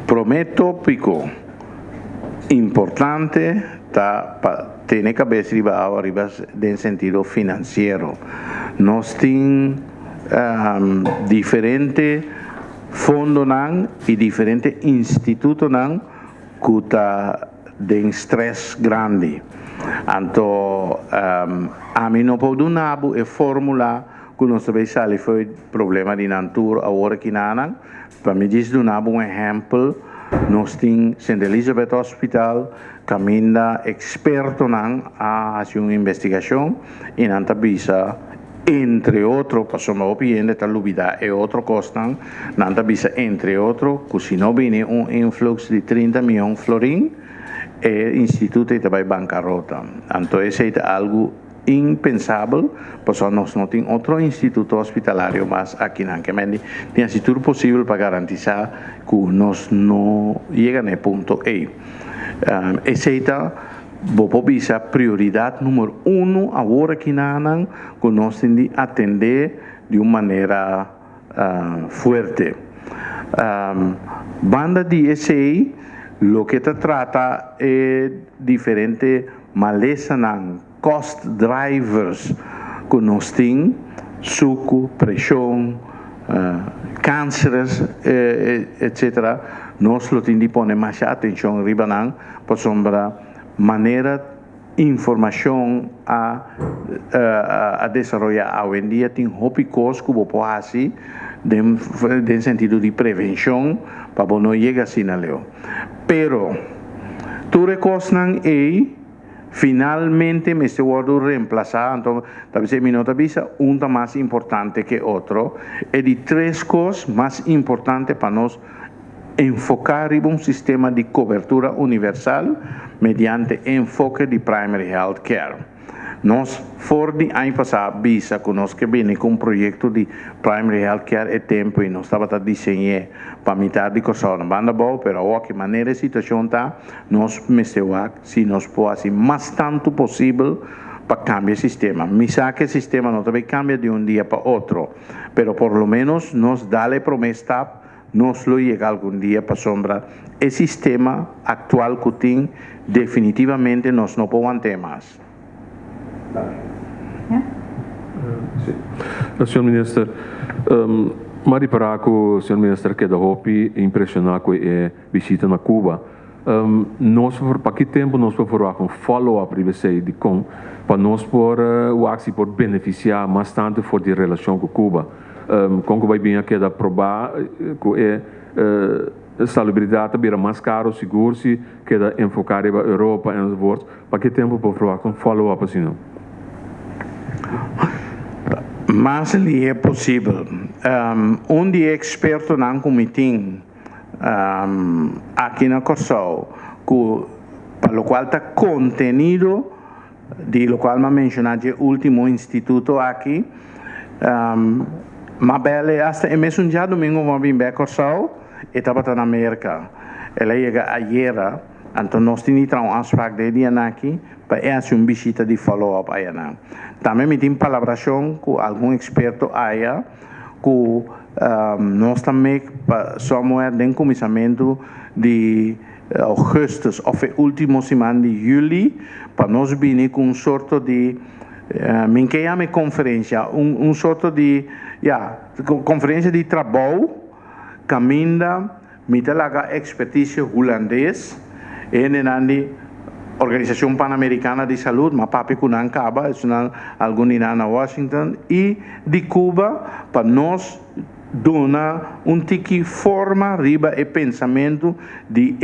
B: Primeiro tópico importante tiene cabeça arriba en sentido financiero. Nós temos diferentes fondos e diferentes institutos que estão de estresse grande. Então, a mim não pode dar a fórmula que nós sabemos foi problema de natura agora que não. Para me dizer um exemplo, nós temos St. Elizabeth Hospital, caminha experto a fazer uma investigação e não bisa entre outros, passamos a opinião da lubida e outro costan, não bisa entre outros, que se não viene influxo de 30 milhões de florins, o instituto vai bancarrota. Então, isso é algo impensável, porque nós não temos outro instituto hospitalário, mas aqui não tem assim tudo possível para garantizar que nós não chegamos ao ponto E. Essa é a prioridade número 1 agora que nós temos de atender de uma maneira forte. Banda de SEI, o que trata é diferente maleza cost drivers que nós temos, suco, pressão, cânceres, etc. Nós temos de pôr mais atenção riba para sombra maneira informação a desenvolver. Hoje em dia tem hopicos que vou pôr assim, no sentido de prevenção, para não chegar assim a leo. Pero, tu recosnan finalmente me estou reemplazar, então talvez me nota visa mais importante que outro, é de três coisas mais importantes para nós enfocar em um sistema de cobertura universal mediante enfoque de primary health care. Nós, fora de ano passado, visa que nós que vem com um projeto de primary health care é tempo e nós estava desenhando para metade de coisa na banda boa, mas agora que maneira a situação está, nós mexemos se nós podemos mais tanto possível para cambiar o sistema. Me sabe que o sistema não também cambia de um dia para outro, mas por lo menos nós dá-lhe promessa, nós lo chega algum dia para sombra. O sistema atual que tem, definitivamente nós não podemos ter mais.
D: Senhor Ministro, Mari Paraco, Senhor Ministro, que da Hopi impressionar com a visita na Cuba. Nós para que tempo nós podemos fazer um follow-up de com para nós por beneficiar bastante for de relação com Cuba. Como vai bem aqui da provar que a salubridade bira mais caro, seguro-se, que da enfocar a Europa e os outros. Para que tempo podemos fazer um follow-up assim não?
B: Mas ali é possível. De experto não comitê aqui na Corsol, para o qual está contenido, de lo qual me mencionado o último instituto aqui, mas bem, hasta mesmo dia domingo vamos vir para Corsol e estava na América. Ela chega ayer, então nós temos um aspecto de dia aqui para fazer uma visita de follow-up aí. Também me tem palabração com algum experto aí, que nós também somos em começamento de agosto, ou último semana de julho, para nós vir com um sorto de conferência, sorto de conferência de trabalho, caminha, mitelaga expertise holandês, e Organização Pan-Americana de Saúde, mas papi kunan Caba, algum na Washington, e de Cuba, para nós donar tique forma, riba e pensamento de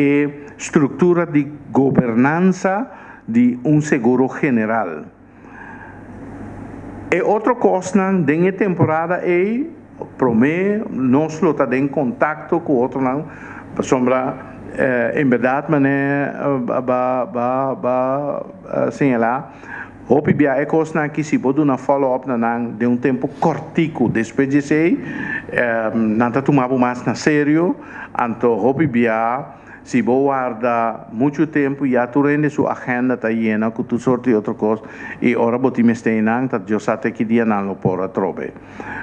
B: estrutura de governança de seguro general. E outra coisa, na temporada, nós estamos em contato com outro, para sombra em verdade, mané, señalar, hopi bia é coisa que se pode uma follow-up de um tempo cortico, depois de sei, não tá tomando mais na sério, então hopi bia se vou guardar muito tempo e tu rende sua agenda tá llena com tu sorte outra coisa e ora boti me stay nang tá eu sabe que dia não por a trobe,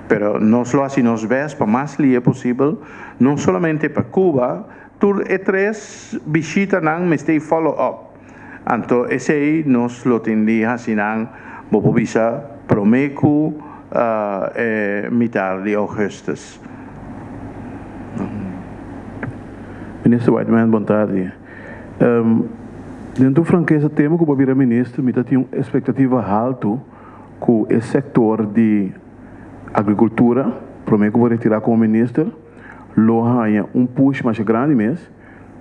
B: pero nós lo assim nos vês para mais li é possível, não somente para Cuba, tur e três visita nang me stay follow-up. Então, esse aí nós lo tendi assim, vou bisa promeco mitad de augustus.
E: Minister Whiteman, boa tarde. Dentro da franqueza, temos que o primeiro-ministro tem uma expectativa alta com o setor de agricultura, prometo vou retirar como ministro, lo há push mais grande mesmo,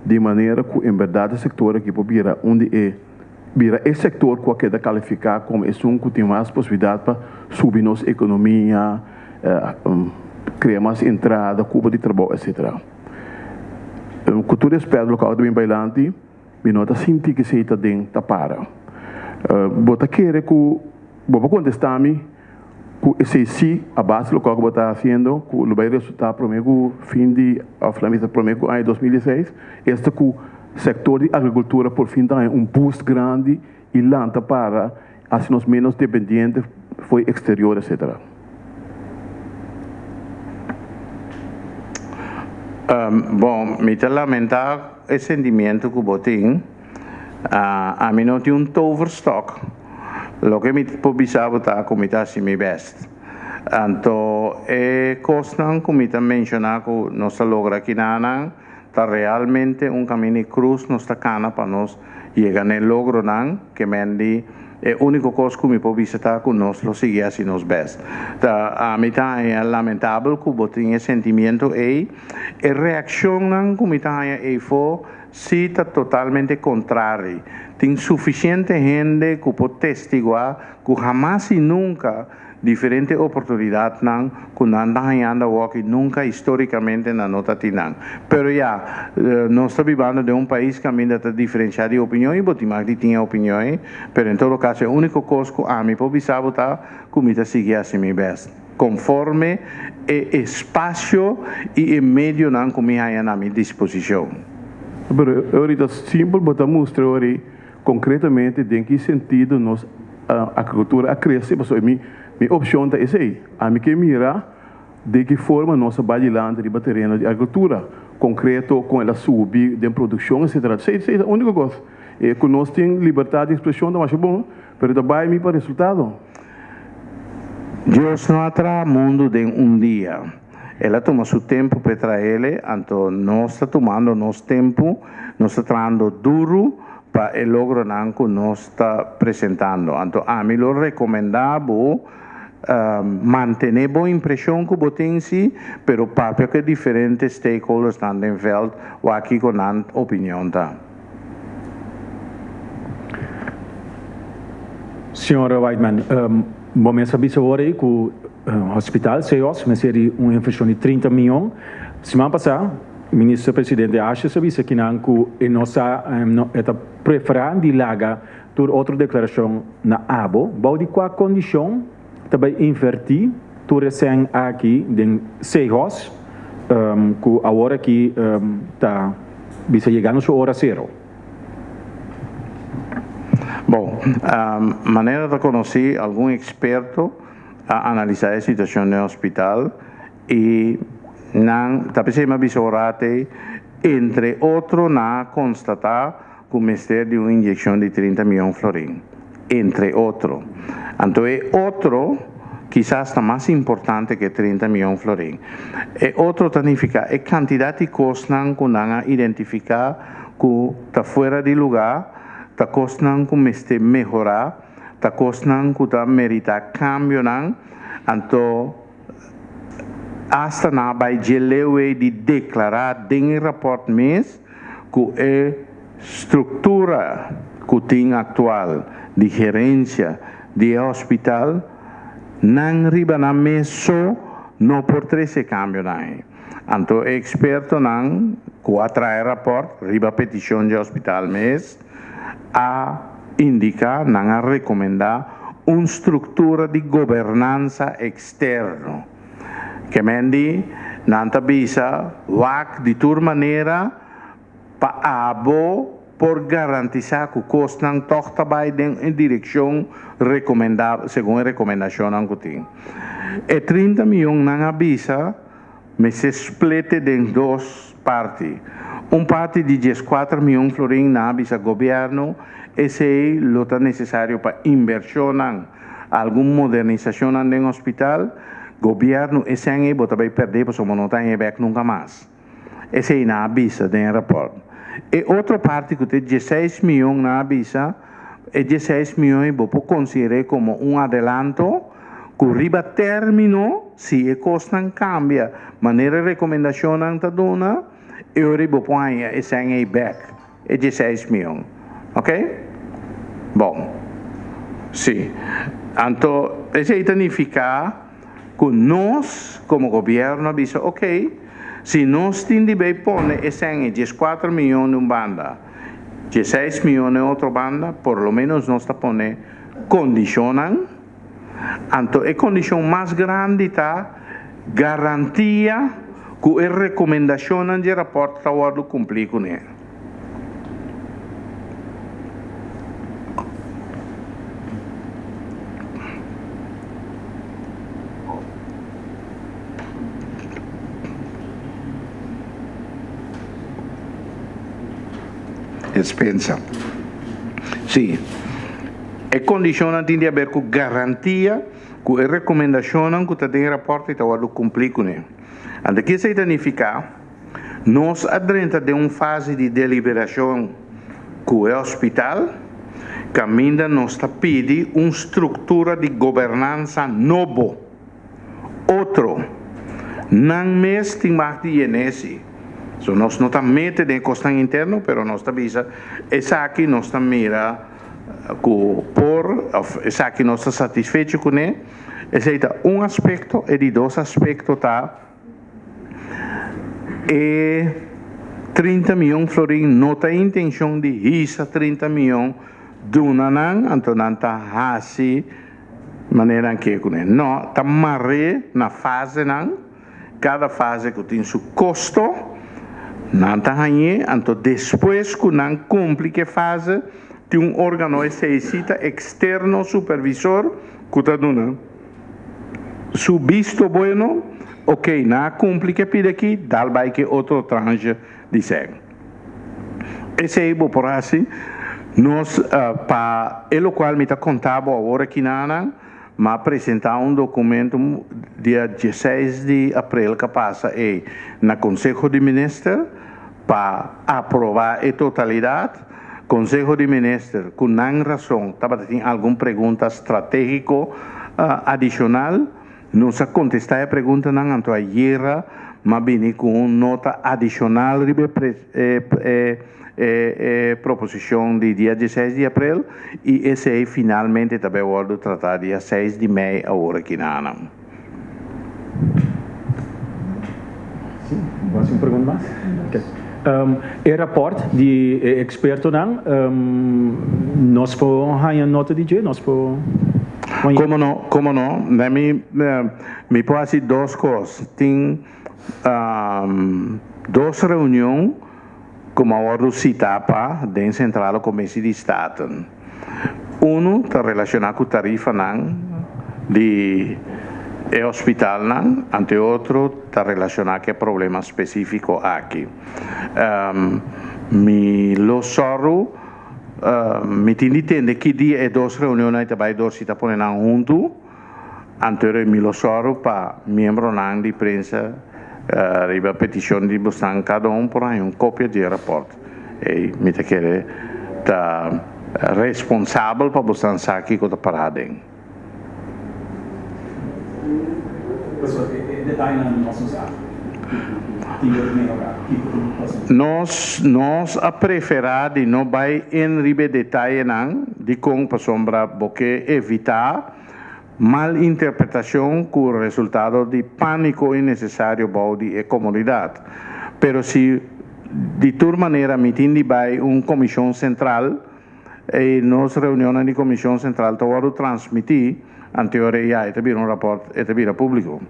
E: de maneira que, em verdade, o setor aqui pode virar onde vira esse setor que quer qualificar como esse que tem mais possibilidade para subir nossa economia, criar mais entrada, cuba de trabalho, etc. Cultura aspecto local também bailante, me nota sentir que se está dentro da para. Bota querer que, vou contestar-me, que esse sim, a base local que você está fazendo, que o vai resultar para o fim de, para o ano 2016, este que o setor de agricultura por fim tem boost grande e lanta para assim os menos dependentes foi exterior, etc.
B: Bom, me lamentar esse sentimento que eu tenho, a mim não tem overstock. Lo que me pobisava tá como tá assim me best. Então, coisa como está mencionar que nós logra aqui na tá realmente caminho cruz nossa cana para nós chegar no logro não que mendi é único coisa que me pobisata que nós lo sigue assim nos best. A mim tá lamentável que eu tenha sentimento e reação não como tá foi se está totalmente contrário. Tem suficiente gente que pode testiguar que jamais e nunca diferentes oportunidades não que não andam que nunca historicamente na nota tinang. Pero já nós estamos vivendo de país que ainda está diferenciado de opiniões, e mais de tinha opiniões, pero em todo caso a única coisa que a mim pode saber tá como está seguir assim me best. Conforme espaço e meio não como há na minha disposição.
E: Pero ahorita simples botar mostrar ahora concretamente em que sentido nós a agricultura cresce, mas minha opção é essa aí. A mim que mira de que forma nossa bailante de terreno de agricultura concreto com ela subir de produção, etc. Essa é a única coisa. Que nós temos liberdade de expressão, não acho bom, mas também me para resultado.
B: Deus não atrai o mundo de dia. Ela toma seu tempo para ele, então nós estamos tomando nosso tempo, nós estamos trabalhando duro para o logro que nós estamos apresentando. Então, a mim, eu recomendava manter boa impressão que você tem, mas para que diferentes stakeholders estão em veld, ou aqui com a opinião.
F: Senhora Whiteman, vamos saber agora que o hospital CEOS me seria uma investição de 30 milhões. Semana passada, o ministro-presidente acha que não que nossa preferência de laga por outra declaração na ABO, vai de qual condição também invertir tu recém aqui de CEOS, que agora que está chegando a sua hora zero.
B: Bom, maneira de conhecer algum experto a analisar a situação no hospital e não talvez me avisorate entre outros na constatar que o ministério de uma injeção de 30 milhões de florins entre outros. Então é outro quizás está mais importante que 30 milhões de florins. É outro significa a quantidade de coisas que não identificar que está fora de lugar, está coisas que me melhorar, está coisas que está merita cambio não, então hasta na vai de declarar em rapport mês que é estrutura que tem atual de gerência de hospital não riba na mês só não por esse cambio não. Anto experto nang ku atrai rapport riba petition de hospital mes a indica nang a recomendar structura di governanza externo che mendi nanta bisa wak di tur manera pa abo por garantizar que o custo não toca vai em direção recomendada, segundo a recomendação que tem. E 30 milhões não avisa, mas se splete em duas partes. Parte de 14 milhões de florins na avisa governo, esse é o que é necessário para inversão, alguma modernização no hospital, governo, esse ano vai perder, porque não tem back nunca mais. Esse é na avisa do rapport. E outra parte que tem 16 milhões na avisa, e 16 milhões vou considerar como adelanto, que riba termino, se a costa não cambia, maneira de recomendação não está dona, eu riba põe esse ano back, e 16 milhões. Ok? Bom, sim. Então, isso significa que nós, como governo, avisa, ok, se nós temos que pôr esse ano 14 milhões em uma banda, 16 milhões em outra banda, por lo menos nós estamos pondo condicionam. Então, a condição mais grande está garantia que a recomendação de rapport está cumprir com ele. Pensa. Sim. A condição tem de haver com garantia, com a recomendação que tem rapport e está cumprir com ele. Então, que significa? Nós adrenta de uma fase de deliberação com o hospital, que ainda nos pede uma estrutura de governança nova. Outro, não mais tem mais de INS. So, nós não estamos metendo em custo interno, mas nós estamos essa aqui nós estamos mira essa aqui nós estamos satisfeitos com ele. Esse é aspecto e de dois aspectos tá e 30 milhões de florins não tem intenção de risar 30 milhões de uma então não está assim maneira que com ele. Não, está marre na fase não, cada fase que tem seu custo. Não está aí, então depois que não cumpre que fase, tem órgão necessita externo supervisor que está dando. Se visto bueno, ok, não cumpre que pide aqui, dá vai que outro tranche de sangue. Esse é o por assim, nós para o qual me está contado agora que não, me apresentar documento dia 16 de abril que passa aí na Conselho de Ministros para aprovar a totalidade. Conselho de Ministros, com não razão, tem alguma pergunta estratégica adicional, nos contestar a pergunta não, então ayer, mas vim com uma nota adicional proposição de dia 16 de abril e esse aí finalmente também vou tratar dia 6 de maio agora aqui na ANA.
F: Sim, mais uma pergunta mais? Okay. O rapport de experto não, nós podemos ter nota de nós podemos...
B: Como não, me pode ser duas coisas. Tem duas reuniões como agora citava dentro central do Comércio de Estado. Um está relacionado com a tarifa de hospital, ante outro está relacionado com o problema específico aqui. Me soro, me entende que dia é duas reuniões que vai dois está pondo junto, anterior me soro para membro de prensa riba petição de buscar cada por aí cópia de rapport e me te quer tá responsável para buscar aqui com a parada. Nós a preferir de não vai em riba detalhe não de como para sombra porque evitar mal interpretação com o resultado de pânico innecessário para a comunidade. Pero se de toda maneira mitin vai uma comissão central e nos reuniões de comissão central todo transmitir ante a REA e vira rapport e vira público.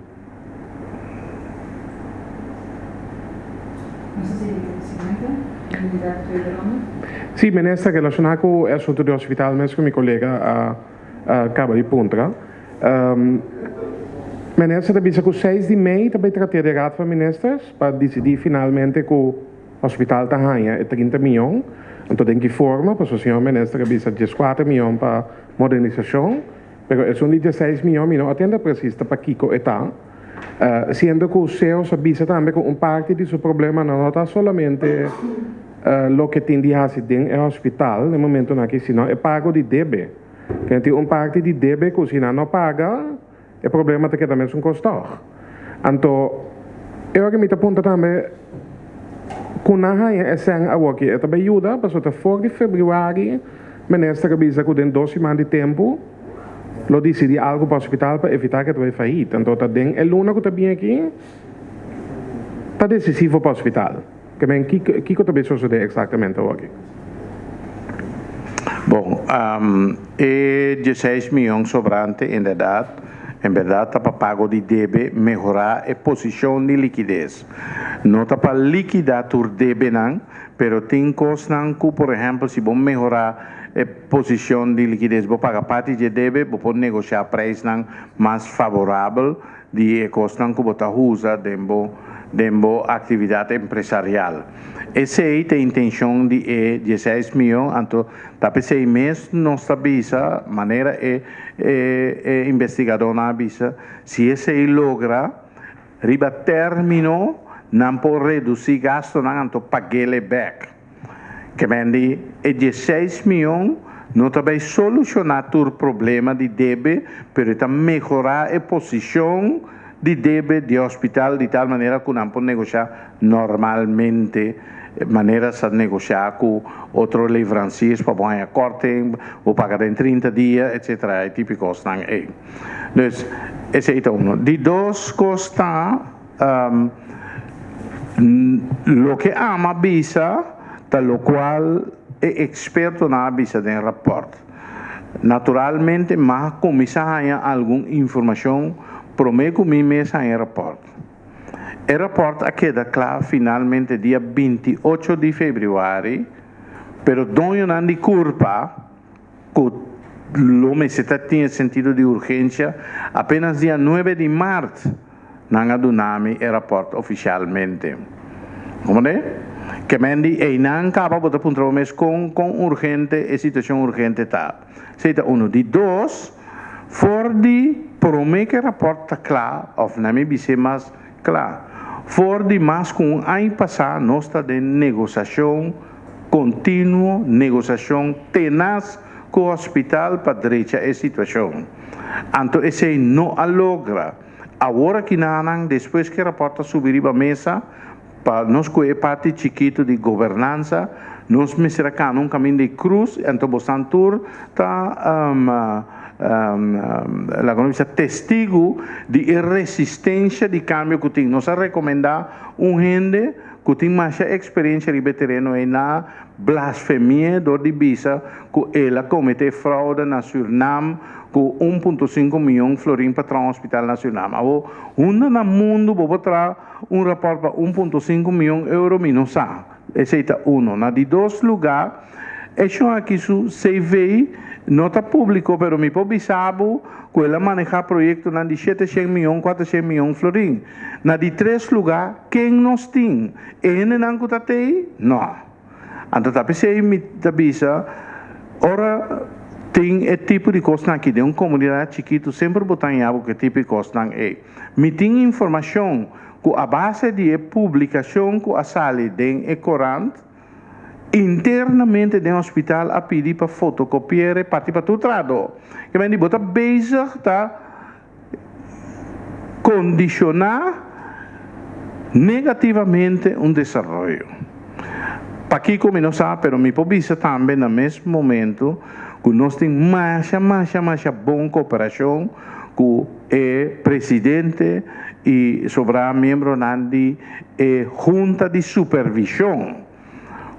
G: Sim, ministra, relacionado com o assunto do hospital, mesmo com meu colega acaba de Puntra. Ministra, disse que o 6 de maio também tratei de rato para ministras para decidir finalmente que o hospital está ganhando 30 milhões. Então tem que formar, para o senhor ministra, disse 14 milhões para modernização, mas são 16 milhões, não atende precisa para Kiko e tal. Sendo que o CEO sabia também que uma parte do seu problema não está somente o que tem de fazer no hospital, no momento que senão é pago de débito. Que tem uma parte de débito que se não paga, o problema é que também é um custo. Então, eu que me aponto também, quando a gente é sem a work, é também ajuda, para o 4 de fevereiro, o ministro que diz que tem 2 semanas de tempo, lo decidi algo para o hospital para evitar que vai falir. Então, é luna que está bem aqui, está decisivo para o hospital. Que está bem suceder exatamente aqui?
B: Bom, e 16 milhões sobrante, em verdade, está para pago de débito, melhorar a posição de liquidez. Não está para liquidar o débito, não, mas tem coisas que, por exemplo, se vamos melhorar a posição de liquidez, vou pagar parte de débito, vou poder negociar preço mais favorável de coisas que você usa dentro da atividade empresarial. Essa aí tem a intenção de 16 milhões, então, tapi 6 meses, nós avisa, maneira investigador na avisa, se esse aí logra, riba término, não pode reduzir gasto, não, então pagar ele back. Que vende 16 milhões, não vai solucionar o problema de débito, mas também melhorar a posição de débito de hospital de tal maneira que não pode negociar normalmente, maneiras de negociar com outros livrancias para pôr a corte, ou pagar em 30 dias, etc. É típico. Então, esse é um. De duas coisas, o que ama visa, lo qual é experto na visa de rapport. Naturalmente, mas começa a ter alguma informação, prometo que me em rapport. O rapport queda claro finalmente dia 28 de fevereiro, pero dono não de culpa, que o mês tinha sentido de urgência, apenas dia 9 de março, não adunami o rapport oficialmente. Como é? Que mendi e não acaba de apontar o mês com urgente e situação urgente tá. Seita um de dois, for de prometer que o rapport está claro, ou não me disse mais claro. For de mais com ano passado, nós está de negociação contínua, negociação tenaz com o hospital para direita a situação. Então, esse não a logra. Agora que não, depois que o rapport subir para a mesa, para nós que é parte chiquito de governança, nós me será cá num caminho de cruz, então o Santur está testigo de resistência de cambio que tem. Nós recomendar gente que tem mais experiência de terreno na blasfemia do divisa que ela comete fraude na Suriname com 1,5 milhão florim para o Hospital Nacional. Onde no mundo vou trazer rapport para 1,5 milhão euro menos. Esse é um. Na de dois lugares, isso aqui se vê nota público, pero me pode saber que ela maneja projeto na de 700 milhões, 400 milhões florim. Na de três lugares, quem nós tem? Ele não está aí? Não. Então, se me avisa, ora tem esse tipo de coisa aqui, de uma comunidade chiquita, sempre botar em algo que tipo de coisa é. Me tem informação que a base de publicação que a sala tem é corante, internamente do hospital a pedir para fotocopiar e partir para tudo trado. Que vem de botar bezig tá condicionar negativamente um desenvolvimento. Para aqui como não sabe, pero me pode também no mesmo momento que nós temos mais boa cooperação com o presidente e sobre membro da junta de supervisão,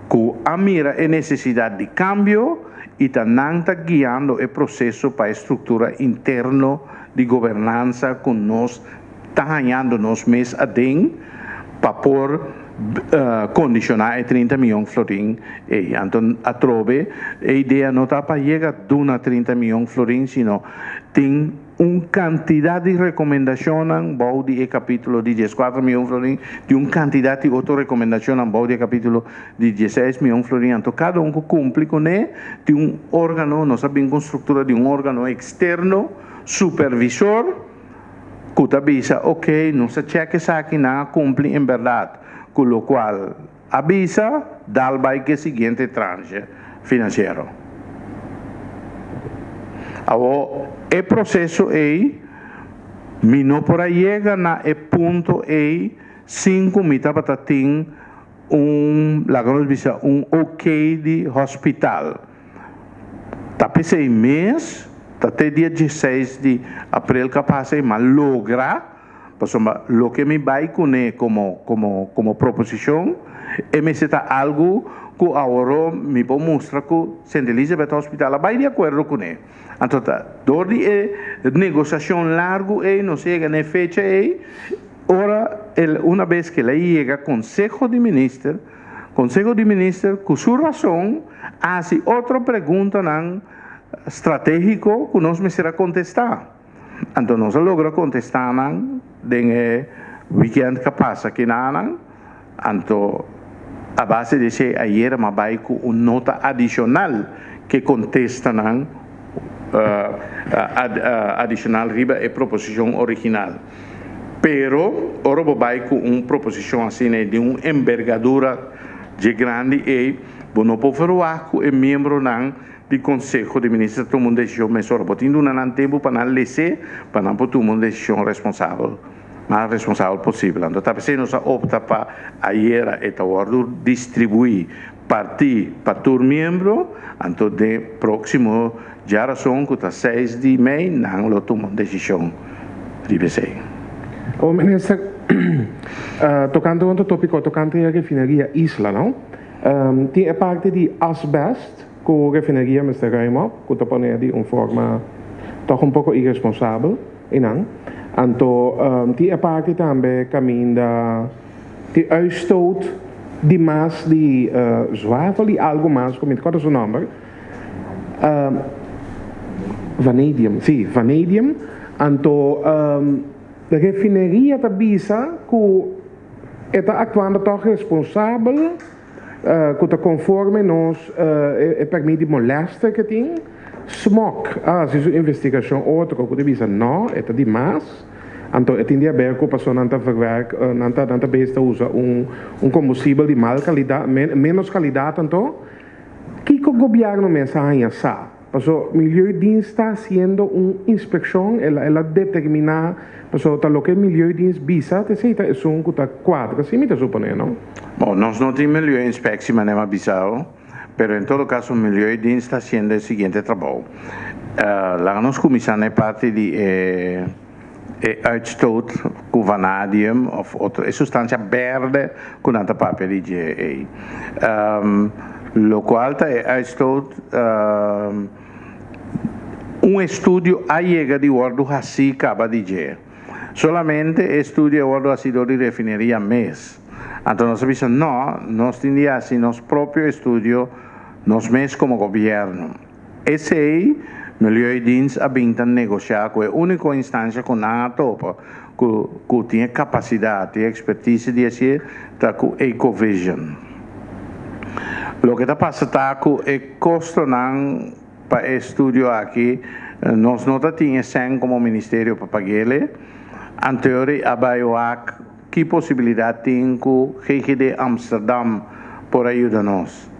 B: que a mira a necessidade de cambio e também está guiando o processo para a estrutura interna de governança que nós está ganhando nós mês a den para por condicionar 30 milhões de florins. Então, a trove, a ideia não está para chegar a 30 milhões de florins, sino tem uma quantidade de recomendações em o capítulo de 14 milhões de florins, de uma quantidade de outras recomendações em o capítulo de 16 milhões de florins. Então, cada um que cumpre com ele, tem um órgão, nós sabemos com a estrutura de um órgão externo, supervisor, que avisa, ok, não se cheque isso aqui, não cumpre em verdade, com o qual avisa, dá o que seguinte tranche financeiro. Agora, o processo é, não por aí chega na ponto é 5 mita para ter um ok de hospital. Tá pensei mês, até dia 16 de abril capaz de lograr, lo que me vai com como proposição, é me ser algo que agora me pode mostrar que St. Elizabeth Hospital vai de acordo com ele. Então, dor de negociação larga, não chega na fecha, ora, uma vez que ela chega, Conselho de Ministros, com sua razão, faz outra pergunta estratégico que nós me será contestar. Então, nós logra contestar no weekend que passa aqui então, a base de ser ayer, mas vai com uma nota adicional que contesta adicional riba a proposição original. Pero, ora vai com uma proposição assim de uma envergadura de grande e não pode falar com o membro do Conselho de Ministros tomar uma decisão melhor. Botando um tempo para não lecer, para não tomar uma decisão responsável, mais responsável possível. Então, talvez nós opta para ayer e distribuir partir para todo membro, então de próximo geração que está 6 de maio, não lo toma uma decisão de BC.
G: O ministro, tocando outro tópico, tocando a refinaria Isla, não? Tem a parte de asbest, que a refinaria Mr. Raymond, que está pondo de uma forma toch pouco irresponsável, não? Então, tem a parte também caminho de uitstoot de mais de zwavel e algo mais, como qual é o seu nome? Vanadium, sim, vanadium. Então, a refinaria da Bisa, que está atuando toch responsável, que está conforme nos permite molestar que tem. Smog, se is investigação outra, que Bisa não, é demais. Então, tem de haver que a pessoa não está besta usa combustível de mal qualidade, menos qualidade, então, que o governo mensaje sabe? O Milieudienst está fazendo uma inspeção, ela determina, lo que o Milieudienst visa, é um que está quadro, assim me supõe, não?
B: Bom, nós não temos Milieuinspectie, mas não é visado, mas em todo caso o Milieudienst está fazendo o seguinte trabalho. Lá nós começamos a parte de uitstoot com vanadium of outra substância verde com nada papel de GA. Lo qual é uitstoot estudo a chega de ordo assim acaba de dizer. Solamente estudo a ordo assim de refineria mês. Então nós pensamos, não, nós temos assim nosso próprio estudo, nós mês como governo. Esse aí, Milieudienst a negociar com a única instância que não topa, que tem capacidade e expertise de fazer, está com Ecovision. O que está passando é que custo para estudo aqui, nós não tínhamos sem como ministério para pagar ele. Anterior a BioAC, que possibilidade tem que o GGD Amsterdam por ajudar-nos?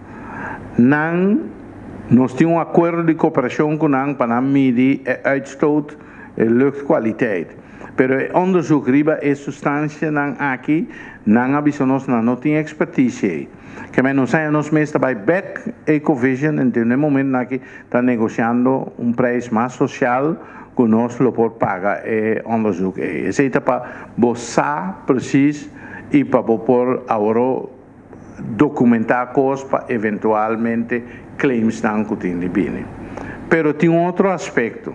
B: Nós temos acordo de cooperação com para medir a uitstoot e luchtkwaliteit. Pero onderzoek riba é substância não aqui, não abisonos não tem expertise. Que men não sai nos meses by back Ecovision, então no momento aqui está negociando preço mais social que nós lo por pagar onderzoek. Esse é para você precis e para por agora documentar coisas para eventualmente claims não que tem de bem. Pero tem outro aspecto.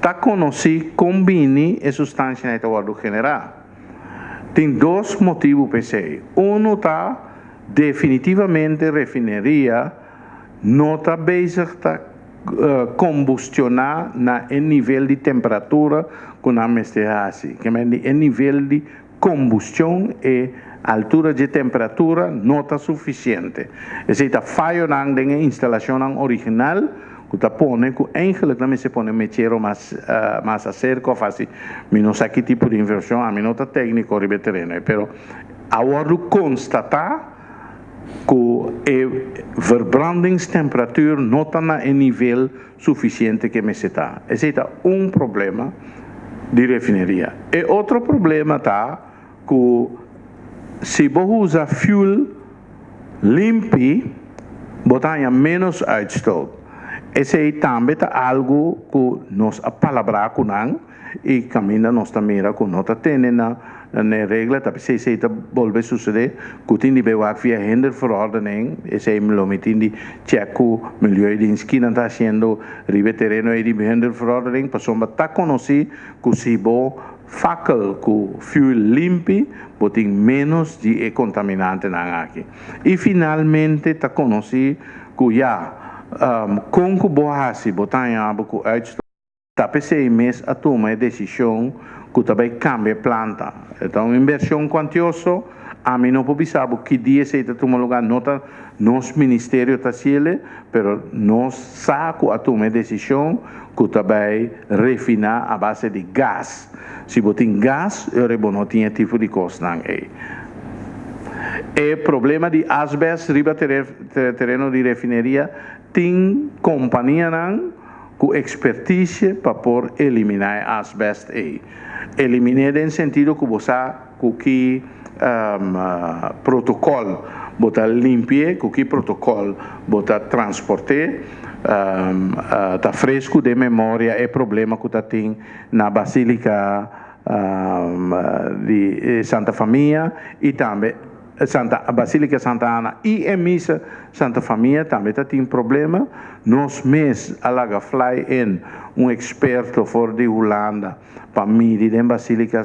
B: Tá conhecido combine a substância na etapa general. Tem dois motivos para isso. Um está definitivamente refineria não está bezig combustionar na nível de temperatura que nós estamos. Que é nível de combustão e altura de temperatura não está suficiente. Esse está falho na instalação original que está pondo, que eigenlijk não se põe mexer mais acerca ou faz menos aqui tipo de inversão, a mim não está técnico de terreno, pero agora constatar que a verbrandingstemperatura não está na nível suficiente que me está. Esse é problema de refineria. E outro problema está que se você usa fuel limpo, você menos uitstoot. Esse é também algo que nós apalabrar com nós e caminha nós também com nós temos na regra, tapi se está volve suceder, que tem de bewaak via hinderverordening, esse é o metin de check o milieudienst que não está sendo ribe terreno e de hinderverordening, pessoa está conhecido que se bo fackel com fuel limpo, botem menos de contaminante na aqui. E finalmente está conhecido que já com que bohasi botar abo que uitstoot, tapi se mês a tomar a decisão que também cambia planta. Então, inversão quantiosa, a mim não pode saber que dia se está tomando lugar, não está nos ministério está ciele, pero nós saco a tomar a decisão que também refinar a base de gás. Se botem gás, eu não tinha tipo de custo aí. E problema de asbestos, riba terreno de refineria, tem companhia com expertise para por eliminar asbestos aí. Eliminar em sentido que você que protocolo botar limpar, que protocolo botar transportar, tá fresco de memória é problema que tá tem na Basílica de Santa Família e também a Basílica Santa Ana e a Missa Santa Família também tem problema. Nós mesmos alaga fly in experto fora de Holanda para medir em Basílica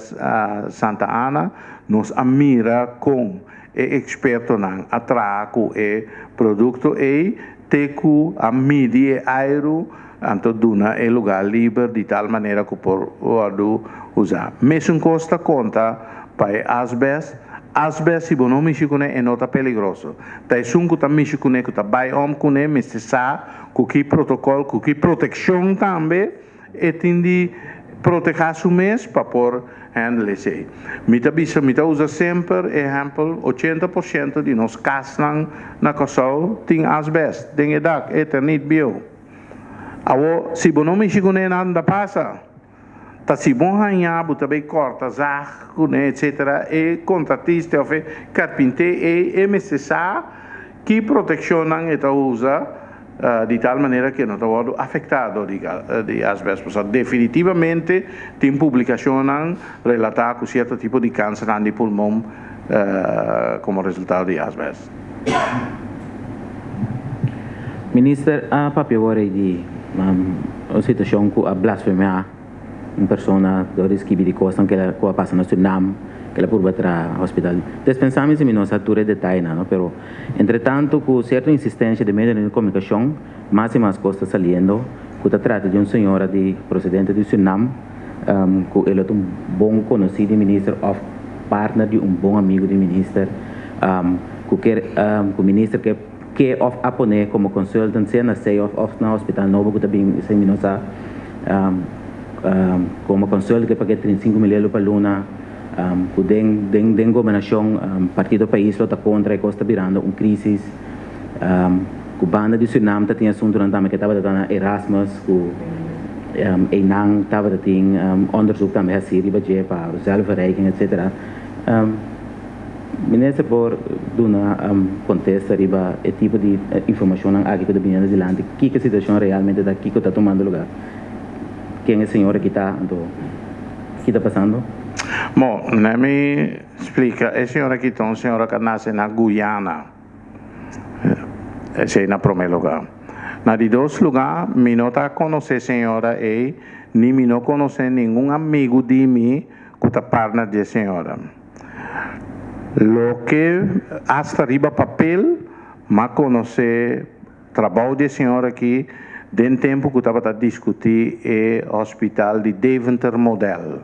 B: Santa Ana, nós amira com experto não atraco e produto e teco a medir aero anto duna é lugar livre de tal maneira que pode usar. Mesmo costa conta para asbestos. Asbestos, se você não mexe com ele, é nota peligroso. Tá sunco tá mexe com ele, tá vai com ele, mas se sabe que protocolo, que proteção também, e tem de proteger o mês para por handle isso. Mita usa sempre, exemplo, 80% de nós casas na casal tem asbestos, tem edad, eternit bio. Agora, se você não mexe com ele, nada passa. Tá se bom arranhar, também corta, zarco, etc. E contratista, carpinteiro e MCSA que protecionam e usa de tal maneira que não está afetado de asbestos. Definitivamente tem publicação relatada com certo tipo de câncer de pulmão como resultado de asbestos.
H: Minister, a papel agora de a situação com a blasfemia persona doris que de costa que ela passa no Suriname que ela por batra hospital. Dispensamos em nós ature detalhe, não, pero entretanto com certa insistência de meio de comunicação, mais e mais costas saliendo, que se trata de uma senhora de procedente do Suriname, que ele é um bom conhecido ministro of partner de um bom amigo do ministro, que o ministro que of aponé como consultant na sei of na hospital novo que também se minosa como consulta que paguei 35 mil para Luna, que den governação partido do país está contra e está virando uma crise, que banda de Suriname tinha assunto durante que estava dando Erasmus, Enang tava dat ding onderzoek dan bij Syrië bij para zelfverrijking etc. Minister por duna contesta riba e tipo de informação ang aqui da Binha Zelândia que a situação realmente da que está tomando lugar. Quem é a senhora que está passando?
B: Bom, me explica, a senhora que está, a senhora que nasce na Guiana, esse é na primeiro lugar. Na de dois lugares, me não está conhecendo a senhora e nem me não conhece nenhum amigo de mim que está partner de senhora. Lo que hasta arriba papel, mas conhecer trabalho de senhora aqui, den tempo que estava a discutir o hospital de Deventer Model.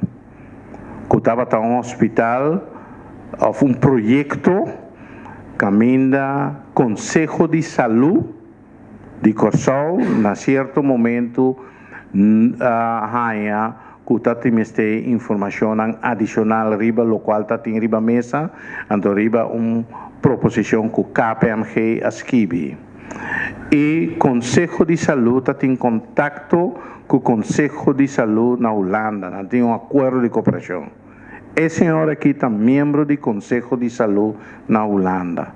B: Que estava a hospital, of projeto, caminha Conselho de Saúde de Corsol, na certo momento, que está tem informação adicional riba, lo qual está tem riba mesa, então riba proposição que o KPMG escreve. E Conselho de Saúde está tem contato com o Conselho de Saúde na Holanda, não tem acordo de cooperação. Esse senhor aqui está membro do Conselho de Saúde na Holanda.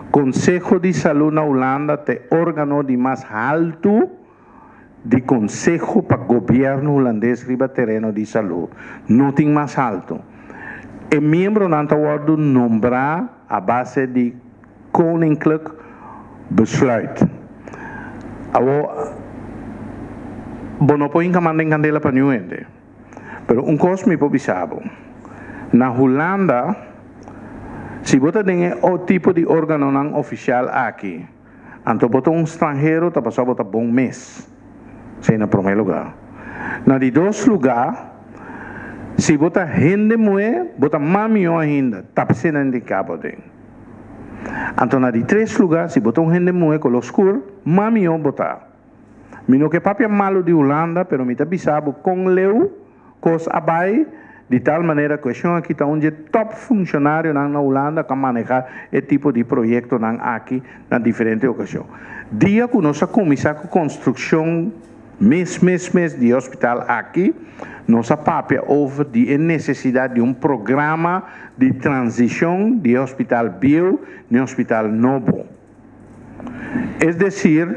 B: Conselho de Saúde na Holanda é o órgão de mais alto de Conselho para o governo holandês riba terreno de saúde. Não tem mais alto. O membro não está nombrar a base de koninklijk besluit. Bom, não pode encomendar em candela para nenhum ente. Mas coisa me pode saber. Na Holanda, se você tem o tipo de órgão não oficial aqui, então você estrangeiro está passando um bom mês. Sim, no primeiro lugar. Na de dois lugares, se você rende muito, você mamiou ainda, está precisando de cabo de. Então, na de três lugares, se você rende muito com o escuro, mamiou botar. Mino que papi é malo de Holanda, pero me está bisabo com leu, cos abai, de tal maneira que eu aqui está onde top funcionário na Holanda que manejar esse tipo de projeto aqui na diferente ocasião. Dia que nós começamos a construção mês de hospital aqui, nossa papia houve de necessidade de programa de transição de hospital bio em hospital novo. É decir,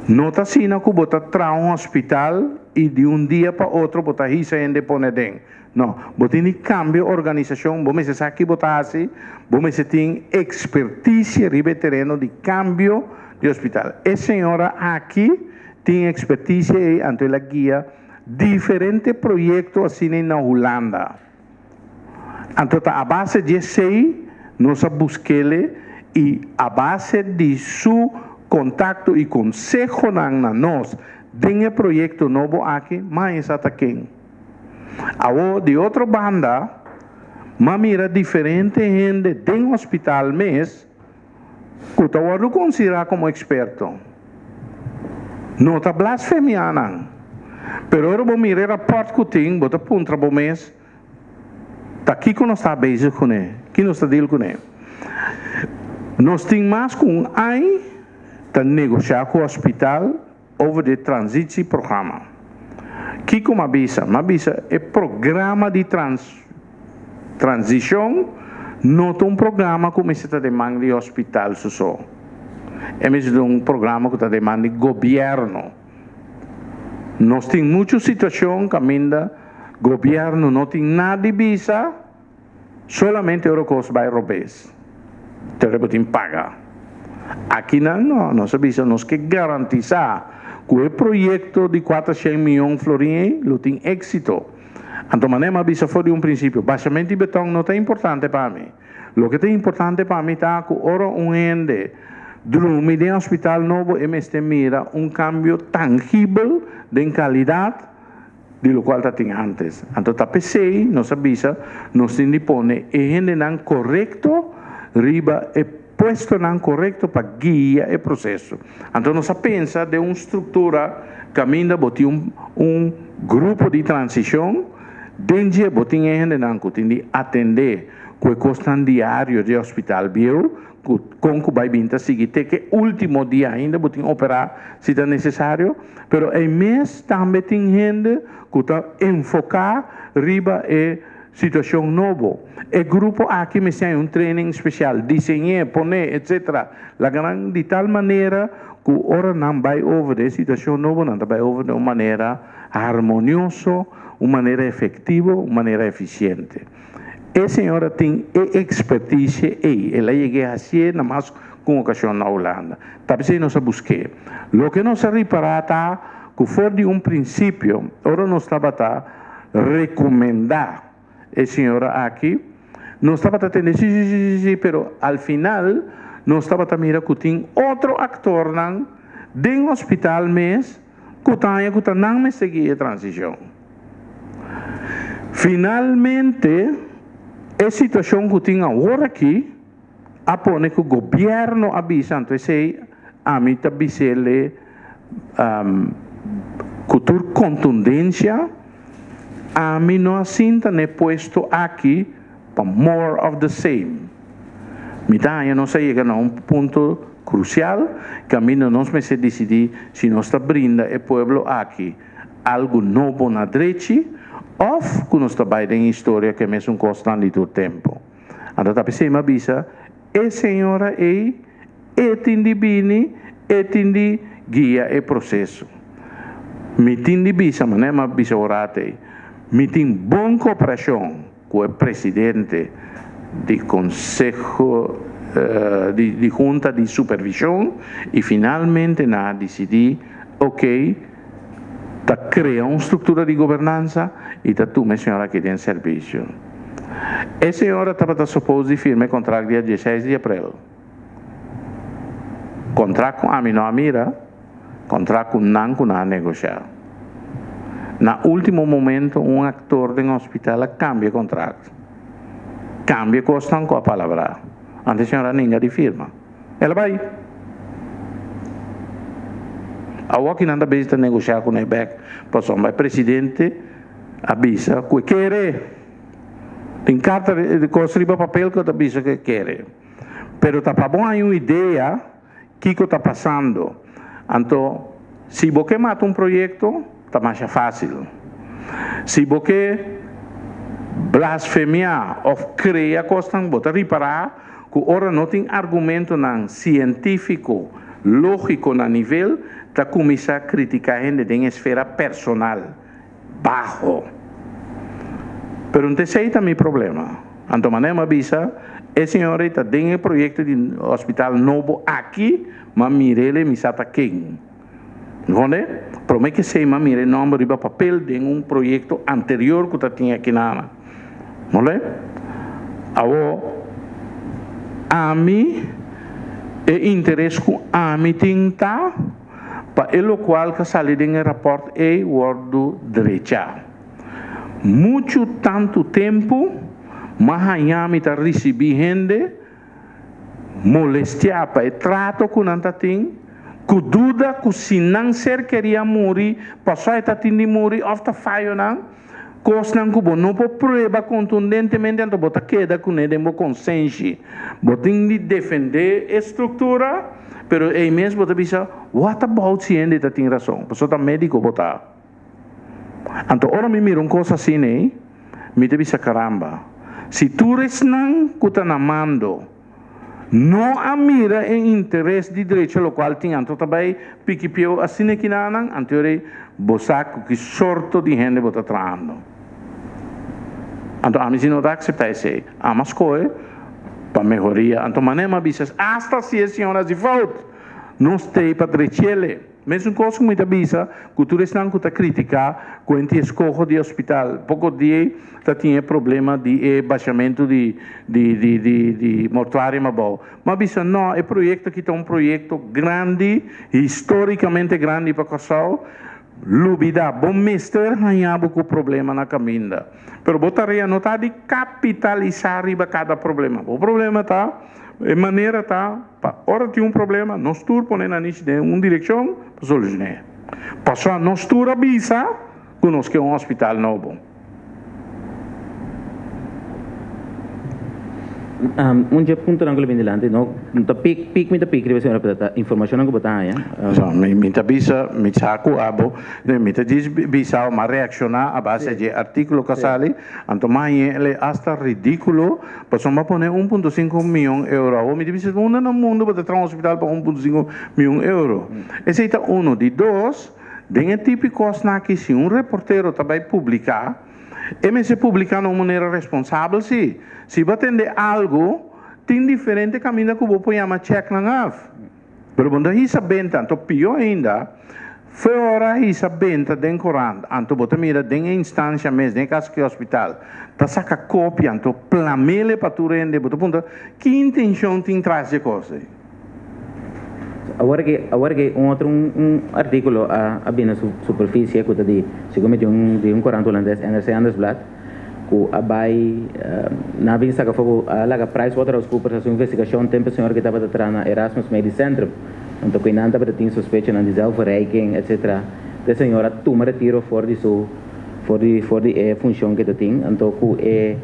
B: não está sendo que você traz hospital e de dia para outro você risa e depone dentro. Não, você tem cambio de organização, você sabe que você assim, você tem expertise ribe terreno de cambio de hospital. A senhora aqui tem expertise ante a guia diferentes projetos assim na Holanda. Então, a base de sei, nós busquemos e a base de seu contato e consejo na nós, tem projeto novo aqui, mas está quem. De outra banda, mira diferente gente tem hospital mês, que eu considero como experto. Não está blasfemiando. Pero eu vou mirar a parte que tem, vou pôr um trabalho mês, está aqui que nós está bem com ele, que nós está deal com ele. Nós temos mais com aí, para negociar com o hospital, over de transitie programa. Kiko Mabisa é programa de transição, não é programa como se está demanda de hospital só. É mesmo programa que está demanda de governo. Nós temos muitas situações que ainda o governo não tem nada de visa, solamente o que vai roubar. Então, tem que pagar. Aqui não, nós precisamos que garantizar que o projeto de 400 milhões de florins tem êxito. Então, maneira avisa foi de princípio, baixamento de betão não é importante para mim. O que é importante para mim é que ora ende, dormir em hospital novo, MST mira cambio tangível de qualidade de lo qual tinha antes. Então, tá pensei, nós avisa, nós temos de pôr e gente não correto, riba e puesto não correto para guiar o processo. Então, nós pensa de uma estrutura que ainda botar grupo de transição, dentro botar gente não que tem de atender com o custo diário de hospital bio, com que vai vir a seguir, até que último dia ainda, vou operar se é necessário, pero é mês também tem gente que está enfocar riba é situação nova. O grupo aqui me tem um training especial, desenhar, poner, etc. La gran de tal maneira que ora não vai over de situação nova, não vai over de uma maneira harmoniosa, uma maneira efetiva, uma maneira eficiente. A senhora tem expertise e ela chega a ser na mais com ocasião na Holanda. Talvez nós busquemos. Lo que nós reparar tá que for de um princípio, ora nós estava a recomendar a senhora aqui, nós estava a atender, sim, pero al final nós estava a mirar que tem outro actor não dentro do hospital mês que não me seguia a transição. Finalmente, a situação que tem agora aqui, apone que o governo avisa, então sei, a mim avisa cultura contundência, a mim não assinta nem posto aqui para more of the same. Eu não sei chegar a um ponto crucial, que a mim não me se decidir se nós está brinda o povo aqui algo novo na direita, ou que nós trabalhamos em história que é mesmo constante do tempo. Então, a pessoa me avisa, a senhora tem bini, tem guia o processo. Me tem visa, mas não é visa orate. Me tem boa cooperação com o presidente do Conselho de Junta de Supervisão e finalmente decidi, ok, tá criar uma estrutura de governança e tá tu, minha senhora, que tem serviço. A senhora estava suposto de firmar contrato dia 16 de abril. Contrato com a mim não mira, contrato com não negociar. Na último momento, um ator do hospital cambia contrato. Cambia custa com a palavra. Antes a senhora ninguém de firma. Ela vai. A que não está negociar com o EBEC, passou, mas o presidente avisa que quer. Tem carta de construir papel que avisa que quer. Pero está para bom aí uma ideia que está passando. Então, se você mata um projeto, está mais fácil. Se você blasfemiar ou criar coisas, você reparar que ora não tem argumento científico, lógico na nível, está começar a criticar a gente em esfera personal, baixo. Pero não sei também problema. Então, maneira avisa, a senhora está dentro do projeto de hospital novo aqui, mas mirele me sata quem. Não é? Promete que sei, mas mire nome de papel de projeto anterior que tinha aqui na. Não é? A mim é interesse que a mim tem para o qual que sale em rapport é o do direita. Muito tanto tempo, mas a mim está recebendo gente molestia para o trato que não tem, que dúvida que se não ser queria morrer, passou a de morrer, ou está falho não, coisa que não pode prova contundentemente, então você queda com ele em consciência, você tem de defender a estrutura, pero é mesmo você pensa, what about se ele tem razão, você está médico botar. Então, ora me mira uma coisa assim, me pensa caramba, se tu não que está namando, não a mira em interesse de direito local tinha, então também piquipio assim que não, anterior bosaco que sorto de gente bota trando. Então a mim se não dá aceitar isso, a mas coi para melhoria, então maneira bisas hasta se a senhora se falta, não está para direito. Mesmo coisa que muita bisa, cultura não que criticar, quando escolhe de hospital, pouco dia tinha problema de baixamento de mortuário, mas bisa não, é projeto que é um projeto grande, historicamente grande para Cossau, lubida, bom mestre, ganhava com problema na caminda. Pero botaria não está de capitalizar riba cada problema. O problema está de maneira tá, ora tem problema, nós tur põe na niche de uma direção para solucionar. Passou nós tur avisa que nós que hospital novo.
H: Un punto não que ele delante, não, tá pic me tá pic, deve ser para informação não que botar, ya.
B: So, me bisa, me saco abo, me tá diz bisa uma reaccionar a base de artículo casali, anto mais ele hasta ridículo, passou a poner 1,5 milhão euro, ou me diz onde no mundo para trazer um hospital para 1,5 milhão euro. Esse é um de dois, den típico na que se um reporteiro também publicar, se publicar de uma maneira responsável, sim. Se vai atender algo, tem diferente caminho que eu vou pôr uma check na nave. Mas quando a gente sabe tanto, pior ainda, foi hora a gente sabe den corante, anto bota mira den instância mesmo, den caso que hospital, tá saca cópia, anto plamele para tu rende, bota ponto, que intenção tem traz de coisa?
H: Agora que outro artículo a bem na superfície que está de se comete de corante holandês NRC Handelsblad que abai na bem saca fogo a laga PricewaterhouseCoopers a sua investigação tem pessoa que estava atrás na Erasmus Medical Center então que não estava tem suspeita na zelfverrijking etc. De senhora toma retiro for de função que tem então que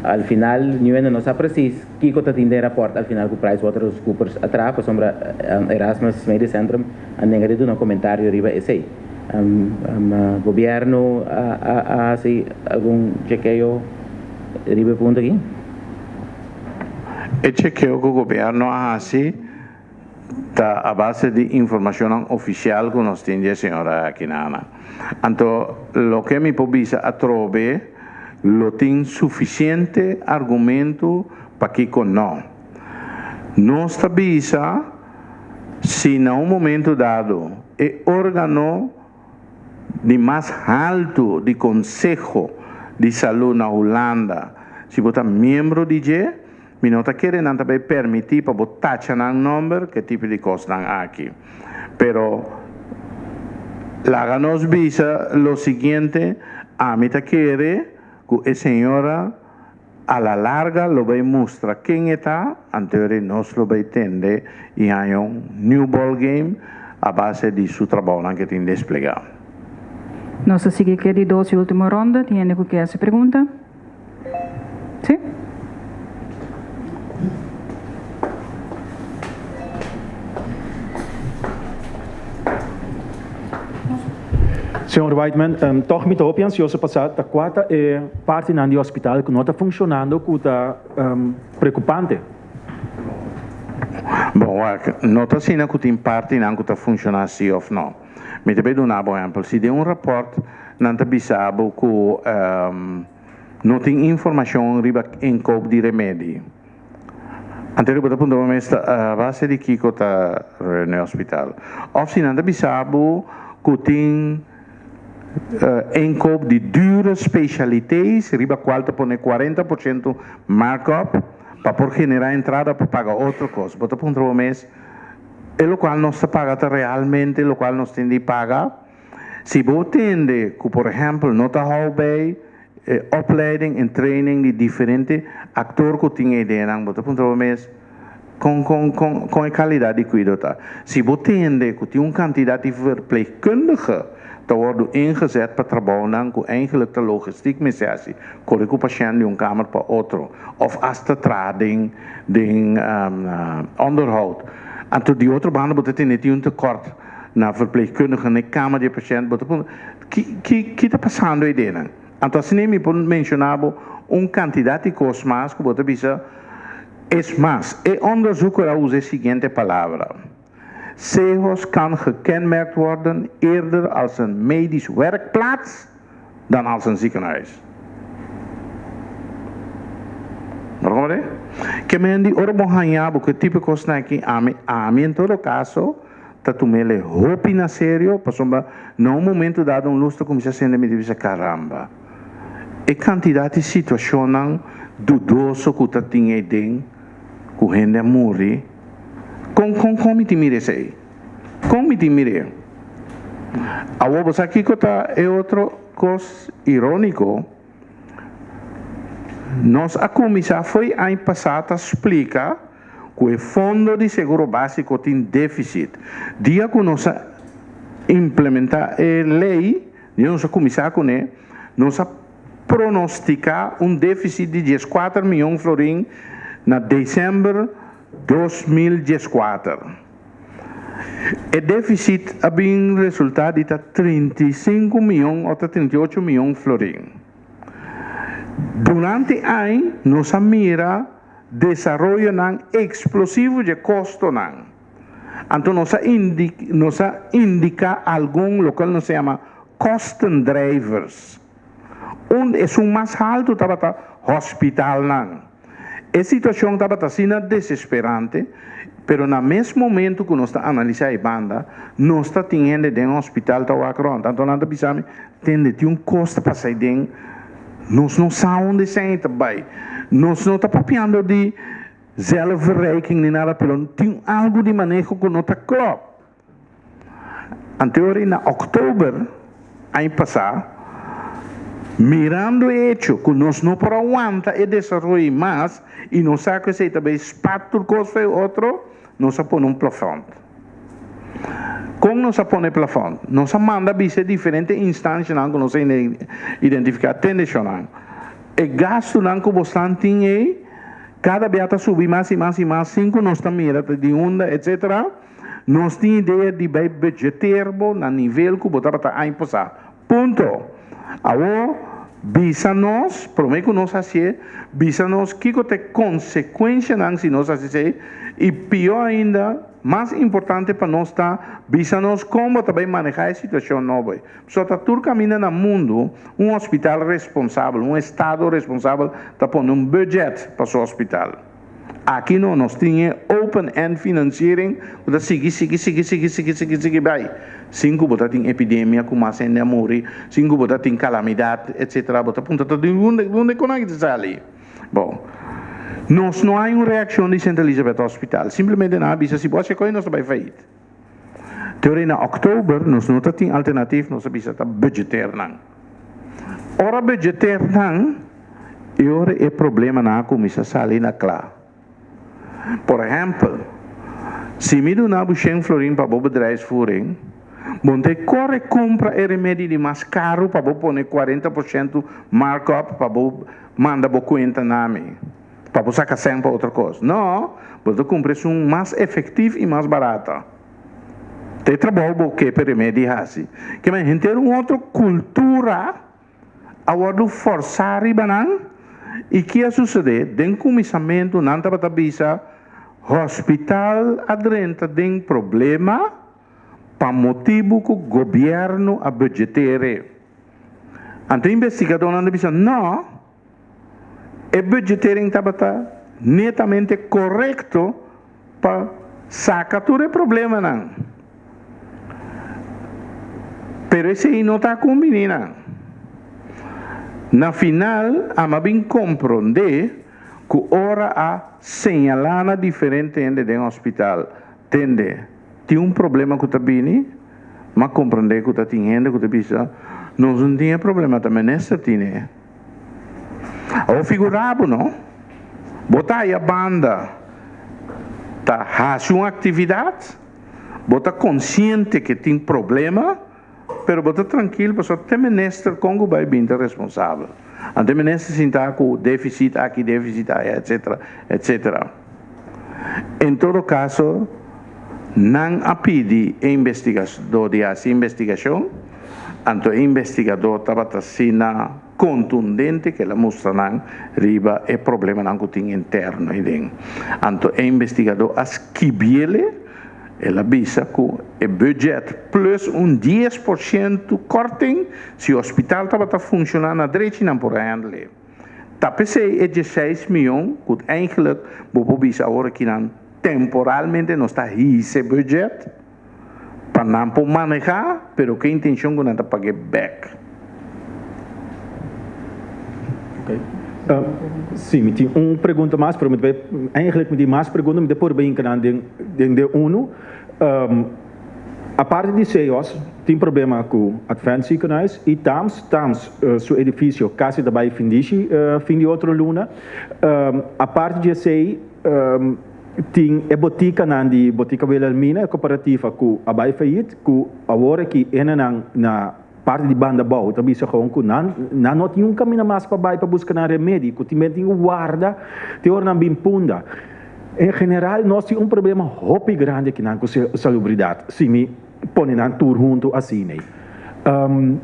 H: al final nu ainda não sabe preciso que está tendo rapport al final com PricewaterhouseCoopers atrás para sombra Erasmus Medical Center a negar de um comentário riba esse governo assim algum chequeio riba ponto aqui
B: E chequeio que o governo assim está a base de informação oficial que nós temos a senhora aqui na então o que me pode a trobe lo tem suficiente argumento para que não. Não está bisa se em um momento dado o órgão de mais alto de Conselho de Saúde na Holanda, se botar membro de G, me não está querendo também permitir para botar um número que tipo de coisa aqui. Pero la nos bisa lo seguinte, a mí te quiere que a senhora a la larga lo vai mostrar quem está, anterior nós lo vai entender e há new ball game a base de seu trabalho que tem desplegado.
A: Nós seguimos aqui de 12 última ronda. Tem alguém que quer pergunta? Sim?
F: Senhor Whiteman, toch me hoop ansioso passado, a quarta parte do hospital que não está funcionando, que está preocupante.
B: Bom, não está sendo que tem parte não que está funcionando assim ou não. Me também dou um exemplo. Se tem rapport, não está bisabo que não tem informação em copo de remédio. Anterior ponto a base de Kiko está no hospital. Ou se não está bisabo que tem inkoop de dure specialiteiten, riba qual te pone 40% markup para por generar entrada para pagar outra coisa. Bota ponto o mês, e lo qual não se paga realmente, lo qual não tem de pagar. Se você entende que, por exemplo, não está bem opleiding en training de diferentes actores que tem ideia, bota ponto o mês, com a qualidade de cuidado. Se você entende que tem quantidade de verpleegkundigen te worden ingezet para trabalhar com eigenlijk de logistiek missie, com o patiënt de kamer para outro, of as te trading, de onderhoud. En tot die outra banda moet het niet een tekort na verpleegkundigen, na kamer de patiënt, que está passando aí dentro? Então, se nem me mencionava quantidade de coisas mais que você bisa, é mais. E onderzoeker usa a seguinte palavra. Zehos kan gekenmerkt worden eerder als een medisch werkplaats dan als een ziekenhuis. Waarom dat? Que men die orbo hanhabo que tipo costa aqui a mim em todo caso tá tomele hopi na sério, passomba num momento dado lustre começa a ser me dizer caramba. E quantidade de situação dudoso que tá tinha den que gente morre. Como te mire sei? Como te mire? A vos aqui que tá é outro coisa irônico. Nós a comissão foi ano passado a explicar que o fundo de seguro básico tem déficit. Dia que nós implementar a lei, nós a comissão com nós a pronosticar déficit de 14 milhões de florins na dezembro 2014. O déficit havia resultado de 35 milhões ou 38 milhões florim. Durante o ano, nós mira desenvolvimento não explosivo de custo não. Então nós indica algum local que se chama cost drivers. É mais alto estava hospital não. A situação estava sendo desesperante, pero no mesmo momento que nós está analisando a banda, nós está tendo de um hospital estava acronta. Então nós pensamos tem um custo para sair de nós não sabemos onde também. Nós não está papiando de zelfverrijking nem nada, pero tem algo de manejo que não está claro. Anteriormente, em outubro, ano passado, mirando o hecho que nós não podemos aguentar e desenvolver mais, e nós sabemos que também espato coisa outro, nós põe plafond. Como nós põe plafond? Nós manda visar diferentes instâncias que nós identificar tensional. O gasto que você tem cada vez subir mais e mais e mais, 5 nós estamos mirando de onda, etc. Nós temos ideia de budgetar no nível que você está imposando. Ponto. Agora, visa nós, prometo que nós fazemos, visa nós que tem consequência se nós fazemos, e pior ainda, mais importante para nós está, visa nós como também manejar a situação nova. Só está tudo caminhando no mundo, hospital responsável, estado responsável, está pondo budget para o hospital. Aqui não, nós temos open-end financiering, que sigue, vai. 5 botar tem epidemia, como assim de morrer, 5 botar tem calamidade, etc. Botar ponta de onde conecta ali. Bom, nós não há uma reação descentralizada para o hospital. Simplesmente não avisa se você coisa nós vai fazer. Teoria na outubro nós não temos alternativa, nós avisa tá budgetar não. Ora budgetar não, e ora é problema na comissão salir na clara. Por exemplo, se me dá uma buchem florim para bobo drais furing, monte corre compra e remédio de mais caro para bobo pôr 40% markup para bobo manda bobo conta na mim. Para você sacar sempre outra coisa. Não, você compra um mais efetivo e mais barato. Tem trabalho que para remédio assim. Que a gente tem uma outra cultura, agora forçar e banan, e que sucede, dentro do comissamento, não está para bisa, hospital adrenta tem problema, para motivo que o governo a budgetere. Então, o investigador não bisa, não, o budgetering estava netamente correto para sacar todo o problema não. Pero esse aí não está combinando. Na final, a bem compreender que ora a señalar diferente dentro do hospital. Tem um problema que está vindo, mas compreender que está tendo, que está bisa, nós não temos problema também nessa tinha. Ou figurava, não? Botar aí a banda, tá faz uma atividade, botar consciente que tem problema, pero botar tranquilo, porque tem ministro Congo vai vir responsável. Ante ministro sinta com déficit aqui, déficit aí, etc, etc. Em todo caso, não a pedir investigador de essa investigação, ante o investigador estava sendo contundente que ela mostra não riba é problema não que tem interno aí. Ante o investigador asquibiele ela avisa que o budget plus 10% corting se o hospital estava funcionando na direita não por handle. Tapese é 16 milhões que eigenlijk vou avisa agora que não temporalmente não está esse budget para não poder manejar, pero que intenção que não está pagar back.
F: Okay. Sim, me tinha uma pergunta mais, pero eigenlijk me tinha mais perguntas, mas depois bem que não de uno. A parte de CEOs tem problema com advanced canais e tams seu edifício quase também fim de outra luna. A parte de CEI tem a botica Wilhelmina cooperativa que a vai feito que agora que na parte de banda bom, também se com não tinha um caminho mais para baixo para buscar um remédio, que também tinha guarda, te orna bem punda. Em geral, nós temos um problema muito grande aqui na salubridade. Se me põe na tour junto assim, né?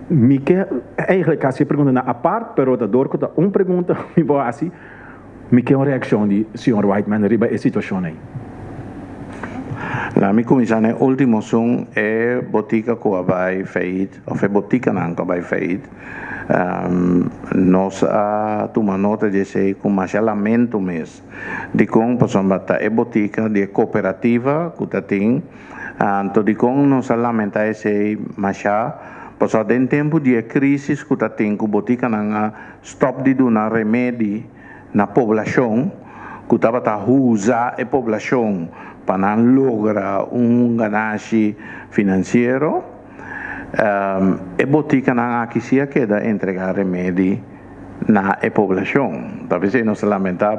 F: Me quer eigenlijk als je pergunta na apart, pero da dor que uma pergunta me vou assim, me quer uma reação de Sr. Whiteman riba a situação aí.
B: La mi comissione ultimo son è botica che vai feit, o fe botica non che vai feit. Nos a toma nota di sei con lamento mes di con possono è botica di cooperativa che tatin anto di con nos lamenta sei masha posso den tempo di crisi che tatin ku botica non stop di dona remedi na população que estava a usar a população para lograr ganância financeiro, e botica não aqui se queda entregar remédio na população. Talvez não se lamentar,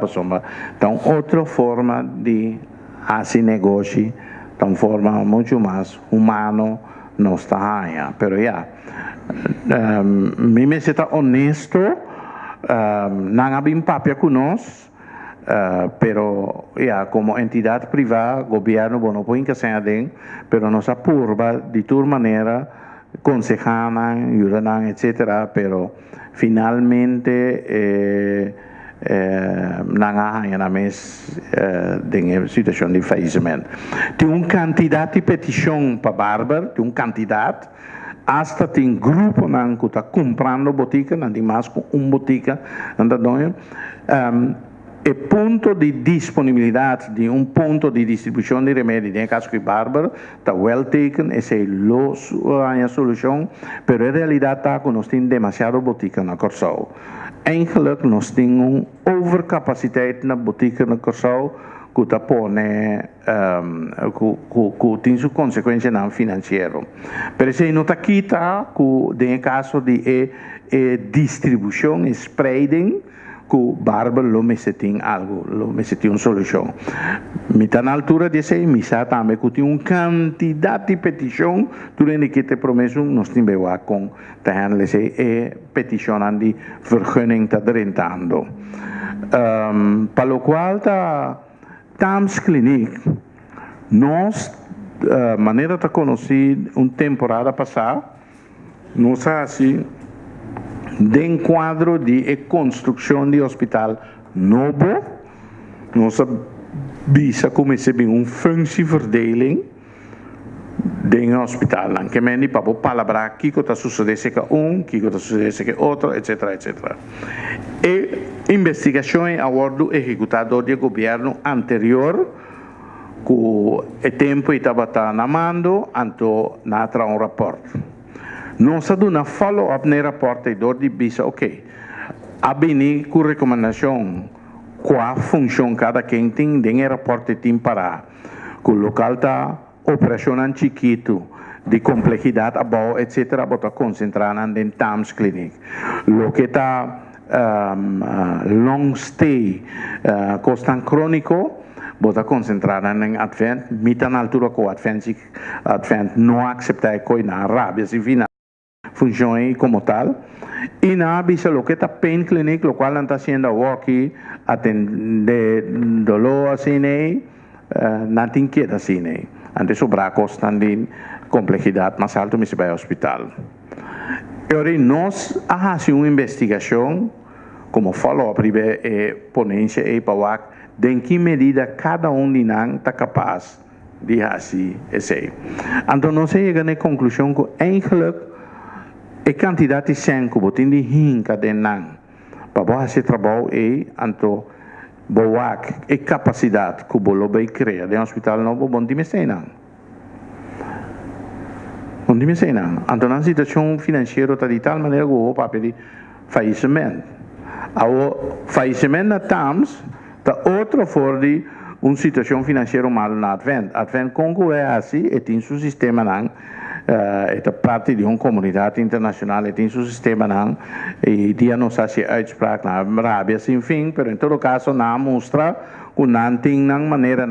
B: então outra forma de fazer negócio, uma forma muito mais humana, não está aí. Pero me está honesto, não há bem papel com nós. Pero como entidade privada, governo não pode encaixar dentro, pero nos apurva de toda maneira, aconselham, ajudam, etc. Pero finalmente não há na mesma situação de falecimento. Tem uma quantidade de petição para Bárbara, tem uma quantidade. Hasta tem grupo que está comprando botica, não tem mais com botica, e ponto de disponibilidade de ponto de distribuição de remédio, no caso que Bárbara está well taken, essa é a solução, mas em realidade está que nós temos demasiado botica na Corsol. Eigenlijk nós temos overcapaciteit na botica na Corsol, que está pone, que tem sua consequência não financeiro. Mas se não está aqui, que no caso de distribuição, spreading, que Bárbara lo tem algo, lo tem uma solução. Me está na altura de ser, me está também que tem uma quantidade de petição, durante que te promesso, nós temos com petição de vergunning está drentando. Para o qual TAMS Clinic, nós, maneira de conhecer uma temporada passada, nós assim, de quadro de construção de hospital novo, nós bisa começar bem uma functieverdeling de hospital, que me para palavra que está sucedendo com que está sucedendo com outro, etc, etc. E investigação a bordo executado do governo anterior, que o tempo estava na mando, então na um rapport. Nós damos follow-up no rapport e dor de bisa, ok, a bem com recomendação, qual função cada quem tem, no rapport tem para, que o local está operacional chiquito, de complexidade abau, etc., bota concentrar em TAMS Clinic. Lo que está long stay, costan crônico, bota concentrar em Advent, mita na altura que o Advent não aceitar que na Arábia se vina funciona como tal. E na avisa lo que está pain clinic, lo cual está haciendo aqui, atender dolor assim, não tem que assim, antes sobrar costan de complexidade mais alta, mas vai ao hospital. E nós fazemos uma investigação, como falou a primeira ponência e para de que medida cada de nós está capaz de fazer isso. Então, nós chegamos à conclusão que, eigenlijk, a quantidade de sangue que você tem hinca de nós para fazer trabalho então, boa a capacidade que você vai criar de um hospital novo, bom de mecena. Bom de mecena. Então, a situação financeira está de tal maneira que o papel de falecimento. O falecimento na TAMS está outra forma de uma situação financeira mal na Advent. Advent Congo é assim, e tem seu sistema não, é parte de uma comunidade internacional, e tem seu sistema não, e dia não se faz uitspraak na Arábia sem fim, mas em todo caso não mostra que não tem maneira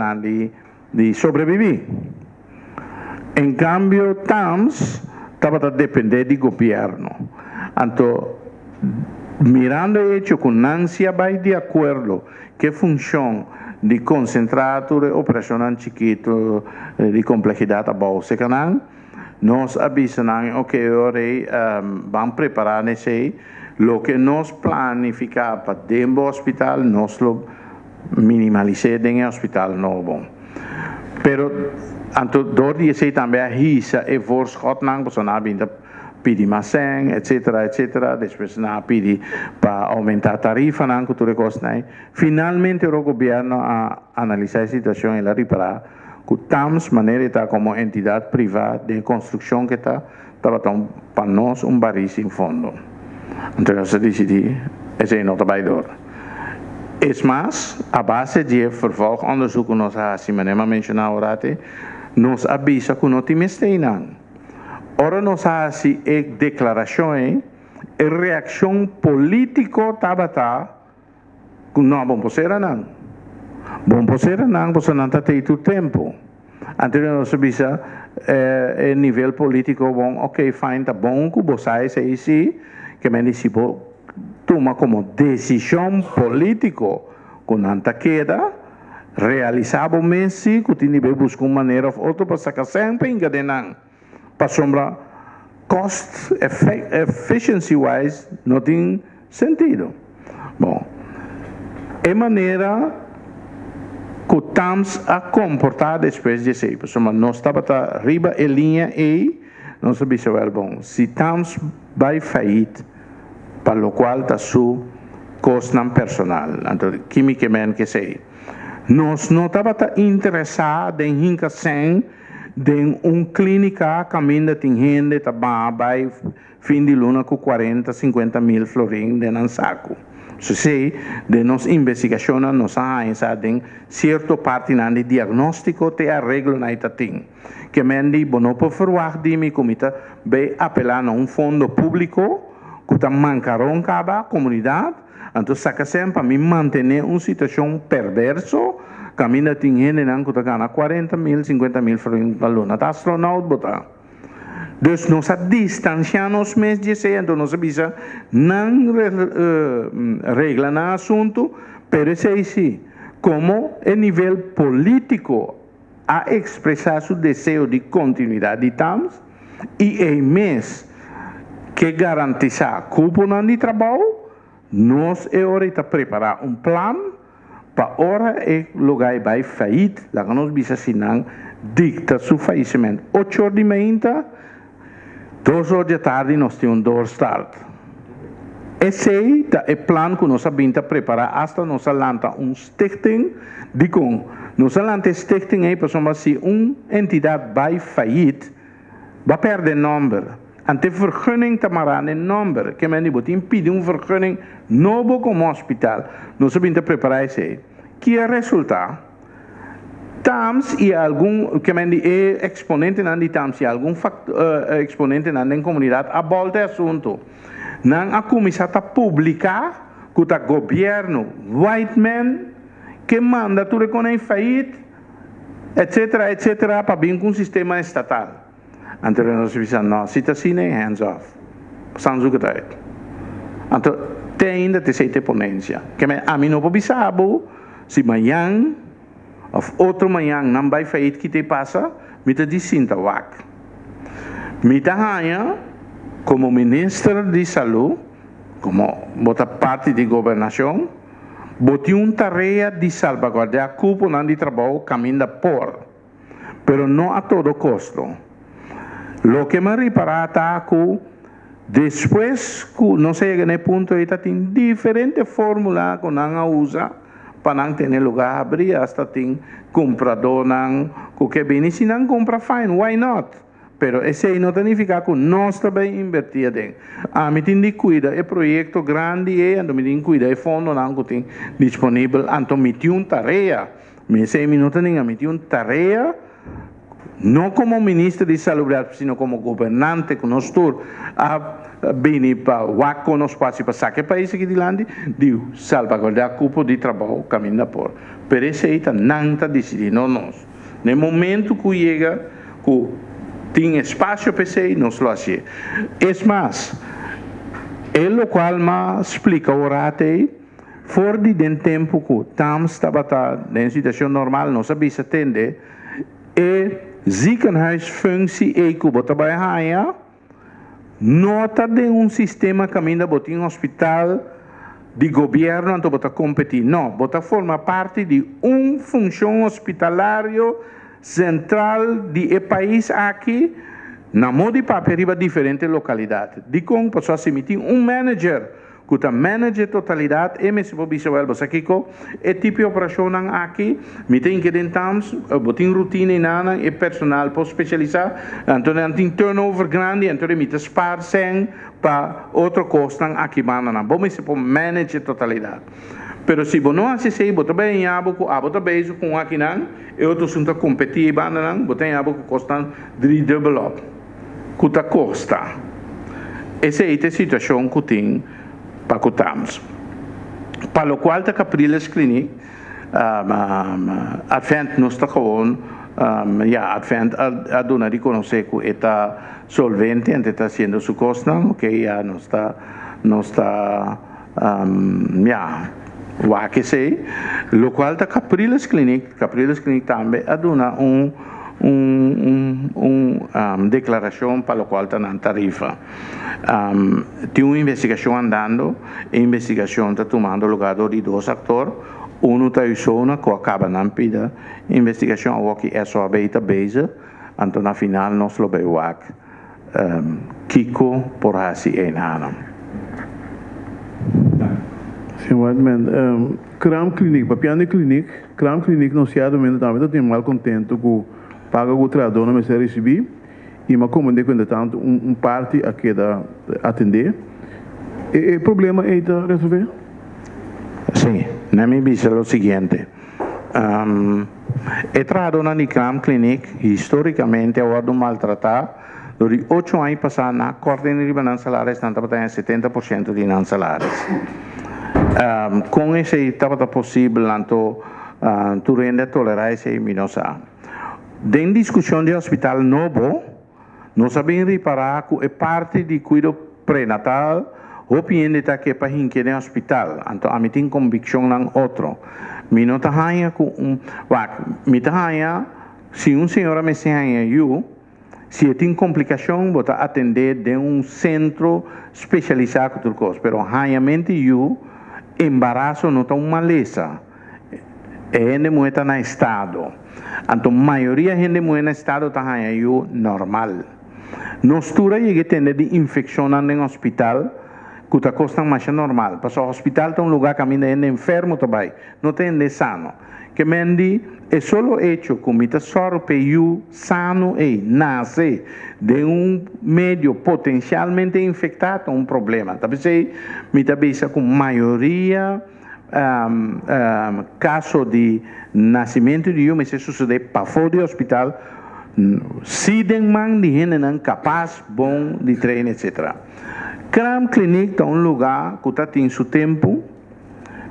B: de sobreviver. Em cambio, TAMS estava a depender do governo. Então, mirando o hecho que não se vai de acordo que função de concentrado de operação chiquito de complexidade a bolsa que nós avisamos ok, agora vamos preparar nesse lo que nós planificamos para dentro do hospital nós lo minimalizamos dentro do hospital novo. Pero anto door die se também a risa e voorschot nang persona binda pidi maseng etc. Depois na pidi para aumentar a tarifa nang cultura costnai. Finalmente o governo a analisar a situação e la reparar que tamos maneira está como entidade privada de construção que está para nós barris em fundo. Então nós decidimos esse não trabalhador. Es mais, a base de vervolgonderzoek que nós fazemos, mencionar agora, nos avisa que não temos nada. Ora nós fazemos declarações e reação política tabata que não vamos fazer nada. Vamos fazer nada porque não está tendo tempo. Então nós avisa a nível político, bom, ok, fine, tá bom que você se que me disse toma como decisão política que não queda realizar o mês que tem que buscar uma maneira ou outra para sacar sempre engadenando para sombra cost efficiency wise não tem sentido. Bom, é maneira que estamos a comportar depois de ser, nós estamos a riba a linha e nós sabemos bom, se estamos vai falir para lo qual está su costo personal, então quimicamente que sei. Nós não estava interessados em hincasen de clínica caminho tem gente tá vai fim de luna com 40, 50 mil florins de saco. Se sei de nos investigação nós em certa parte de diagnóstico te arreglo na itatim. Que mendi bono por forward de mi comita be apelar a fundo público que mancaron cada comunidade, então saca sempre para me manter uma situação perverso, caminha tem gente que está ganhando 40 mil, 50 mil para luna, está astronauta botar. Então nós distanciamos mais de isso, então nós avisa não regla no assunto, pero é sim, como a nível político a expressar seu desejo de continuidade de TAMS e em mês que garantizar cupo de trabalho, nós é hora de preparar plano para hora é lugar vai falir, lá que nós bisa sinang dicta seu falecimento. 8 horas de manhã, 2 horas de tarde nós temos doorstart. Esse é o plano que nós sabemos preparar hasta nós lança stichting de com nós lança stichting aí para se entidade vai falir, vai perder número. Ante vergunning tamaraan een nummer, que men niet impede vergunning novo como hospital. Nós sabemos preparar isso. Que é resultado? TAMS e algum que men exponente na TAMS e algum exponente na comunidade a volta assunto. Não a começar a publicar que o governo white man que manda tudo com a faillite, etc, para vir com um sistema estatal. Então nós dizemos, não, se está assim, hands off. Sans o que está. Então, tem ainda terceira ponência. Que a mim não pode saber se amanhã ou outro manhã não vai fazer o que te passa, me está dizendo, wak. Me está como ministro de saúde, como bota parte de governação, botei uma tarefa de salvaguardar a cupo de trabalho caminho por, pero não a todo custo. Lo que me reparata que depois que não chega nesse ponto, tem diferentes fórmulas que não usa para não ter lugar a abrir, hasta tem comprador que vem e se não compra, fine, why not? Pero esse não significa que nós também invertir em. Me tem de cuidar, é projeto grande, me tem de cuidar, é fundo que tem disponível, então me tem uma tarefa, me não tem me tem uma tarefa, não como ministro de saúde, sino como governante que nós todos bem para o que nós passamos para sacar país aqui de lande de salvaguardar o cupo de trabalho caminho por. Pero esse aí não está decidindo nós. No momento que chega que tem espaço para você, nós lo hacemos. É mais, o qual me explica o rate, fora de tempo que estamos em situação normal, não sabemos atender, e ziekenhuisfunctie e que bota bij haia, nota de sistema caminho botar hospital de governo então bota competir. Não, bota forma parte de função hospitalário central de país aqui, na modo de papel diferente localidade. De como posso emitir manager que está manager totalidade e me se pode saber você aqui é tipo de operação aqui me tem que tentamos botar rotina nana e personal para especializar então tem turnover grande então me te spar sem para outro custo aqui mana bom me se pode manager totalidade pero se você não assiste você bem abo bem com aqui não e outro assunto competir banda não você abo que custa develop que tá custa essa é a situação que tem pacotamos. Para o qual a Capriles Clinic, Advent não está com, Advent a dona reconhecer que está solvente, está sendo su costa, ok, não está, o que sei, o qual a Capriles Clinic também a dona declaração para o qual está na tarifa. Tem uma investigação andando, a investigação está tomando lugar de dois atores, está usando que acaba na pida, a investigação que é só beta base, então na final nós lo vemos Kiko por assim é nada.
E: Sim, Whiteman, Cram Clinic, papiane Clinic, Cram Clinic não se também tem mal contento com paga o trabalhador não me se receber e me comandei quando tanto parte a que da atender e o problema é de resolver?
B: Sim, na minha visão é o seguinte o trabalhador na Cram Clinic historicamente é o maltratado durante 8 anos passados na coordenação de não salários tanto para 70% de não salários com isso estava possível então tu rende tolerância e minosa. Dentro da discussão do hospital novo, nós sabemos reparar que é parte de cuidado pré-natal, o piende está aqui para hinque no hospital, então a mim tem convicção em outro. Me não está hanha com me está hanha se senhora me se hanha se tem complicação, vou atender de centro especializado com tudo coisa, pero hanhamente embaraço não está uma lesa, é moeda na estado. Então, a maioria da gente no estado está normal. Nós tura chega a ter de infecção no hospital, que está custando mais normal. Porque o hospital é lugar que a gente enfermo também, não tem de sano. Que mendi é só o hecho que me sorpeiu sano e nasce de meio potencialmente infectado problema. Talvez me tabisa com maioria caso de nascimento de mas isso sucede para fora do hospital se tem man de gente não capaz bom de treino etc. Cram Clinic é lugar que está tem seu tempo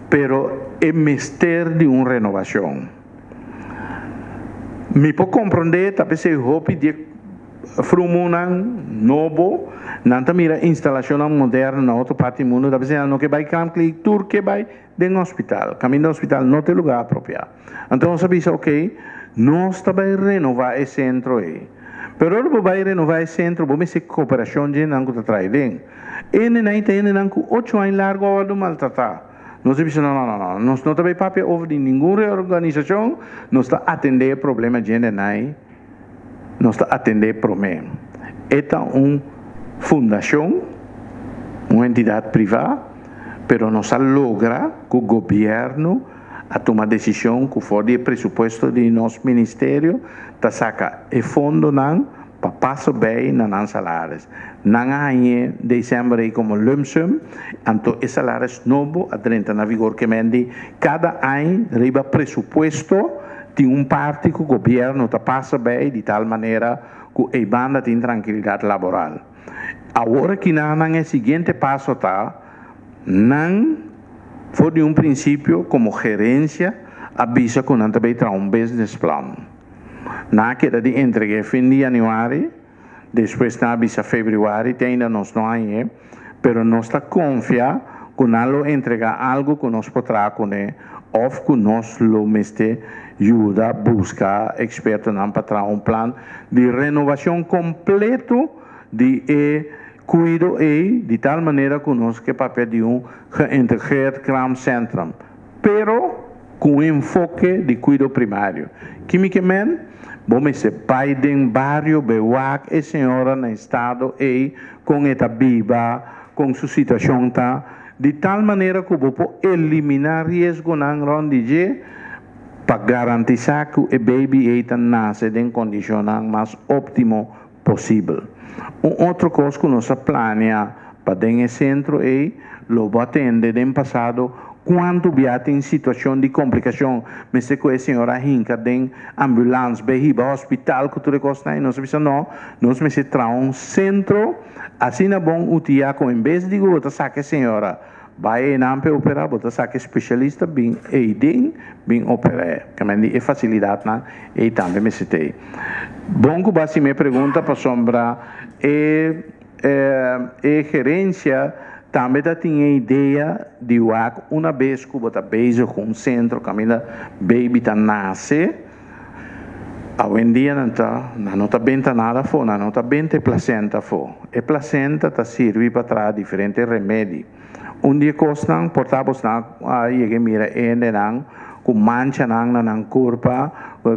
B: pero é mister de renovação me pode compreender talvez eu hope de frumunang novo nanta mira instalação moderna na outra parte do mundo talvez não que vai Cram Clinic tour que vai dentro do hospital caminho do hospital não tem lugar apropriado então nós sabemos ok nós também renovar esse centro aí pero não vai renovar esse centro vamos ser cooperação de não que traz dentro ele não tem não que 8 anos largo ao do maltratar nós sabemos não nós não também papel over de nenhuma organização nós está atender problema de gente não nós está atender problema esta fundação uma entidade privada pero não se logra que o governo a tomar decisão que for de presupuesto de nosso ministério ta saca e fundo não para passar bem na não salários não há em dezembro como lump sum então os salários novo a 30 na vigor que mende cada ano riba presupuesto de parte que o governo ta passa bem de tal maneira que a banda tem tranquilidade laboral agora que não é o seguinte passo não foi de princípio como gerência avisa que não também terá business plan na queda de entrega fim de janeiro depois na bisa februário, ainda nós não aí, pero nós está confia que nós entregar algo que nós podrá com ou que nós lo meste ajuda buscar experto não para plano de renovação completo de cuido de tal maneira que nós que papel de geïntegreerd kraamcentrum, pero com enfoque de cuido primário. Quimicamente, vamos ser pai de barrio Bewak e senhora no estado com esta viva, com sua situação de tal maneira que vou eliminar risco não ronde para garantizar que o baby nasce em condições mais óptimas possível. Outra coisa que nós planeamos para o centro lo atender no passado quando viaja em situação de complicação, mas se a senhora hinca em ambulância, behiba, hospital, que tudo costa aí, nós pensamos nós me se traz centro, assim é bom o tia com em vez de outra saque senhora, vai não para operar, outra saque especialista bem operar, que é facilidade na e também me se tem. Bom que base me pergunta para sombra gerência também tinha ideia de uma vez que você beijo com um centro, que a baby nasce, hoje em dia não está bem nada fora, não está bem a placenta fora. A placenta serve para trazer diferentes remédios. Dia costam, portamos aí que mira com mancha na corpo,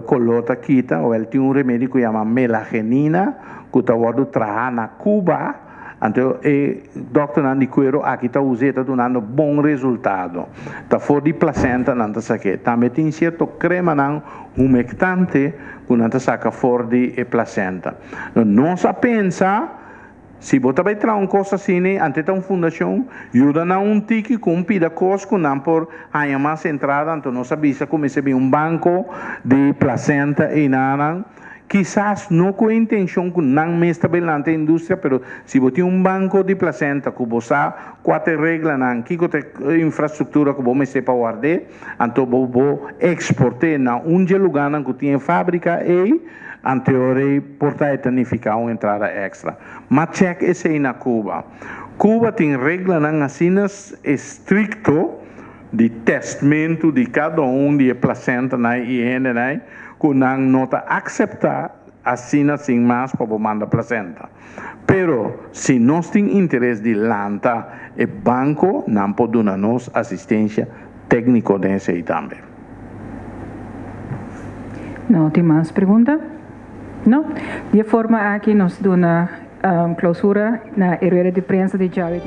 B: colota quita, ou ele tem remédio que chama melagenina, que está trazer na Cuba. Então, o doutor não cuero aqui está usando, dando bom resultado. Está fora de placenta, não está saque. Também tem certo crema não humectante que não está saca fora de placenta. Não se pensa, se você vai trazer uma coisa assim, antes de uma fundação, ajuda a tique com um pedaço que não por aí mais entrada, então não sabia como se vê banco de placenta e nada. Quizás não com a intenção que não me estabelece a indústria, mas se você tem banco de placenta que você quatro regras, que a infraestrutura que você para guardar, então você exportar na lugar que tem fábrica e anterior portar tanificar uma entrada extra. Mas check esse aí na Cuba. Cuba tem regras assim estricto de testamento de cada de placenta na higiene, que não nota aceitar assim mais para mandar placenta. Pero se nós temos interesse de lançar o banco, não pode dar-nos assistência técnica nesse aí também.
A: Não tem mais pergunta? Não? De forma aqui nós damos clausura na rueda de prensa de Jared.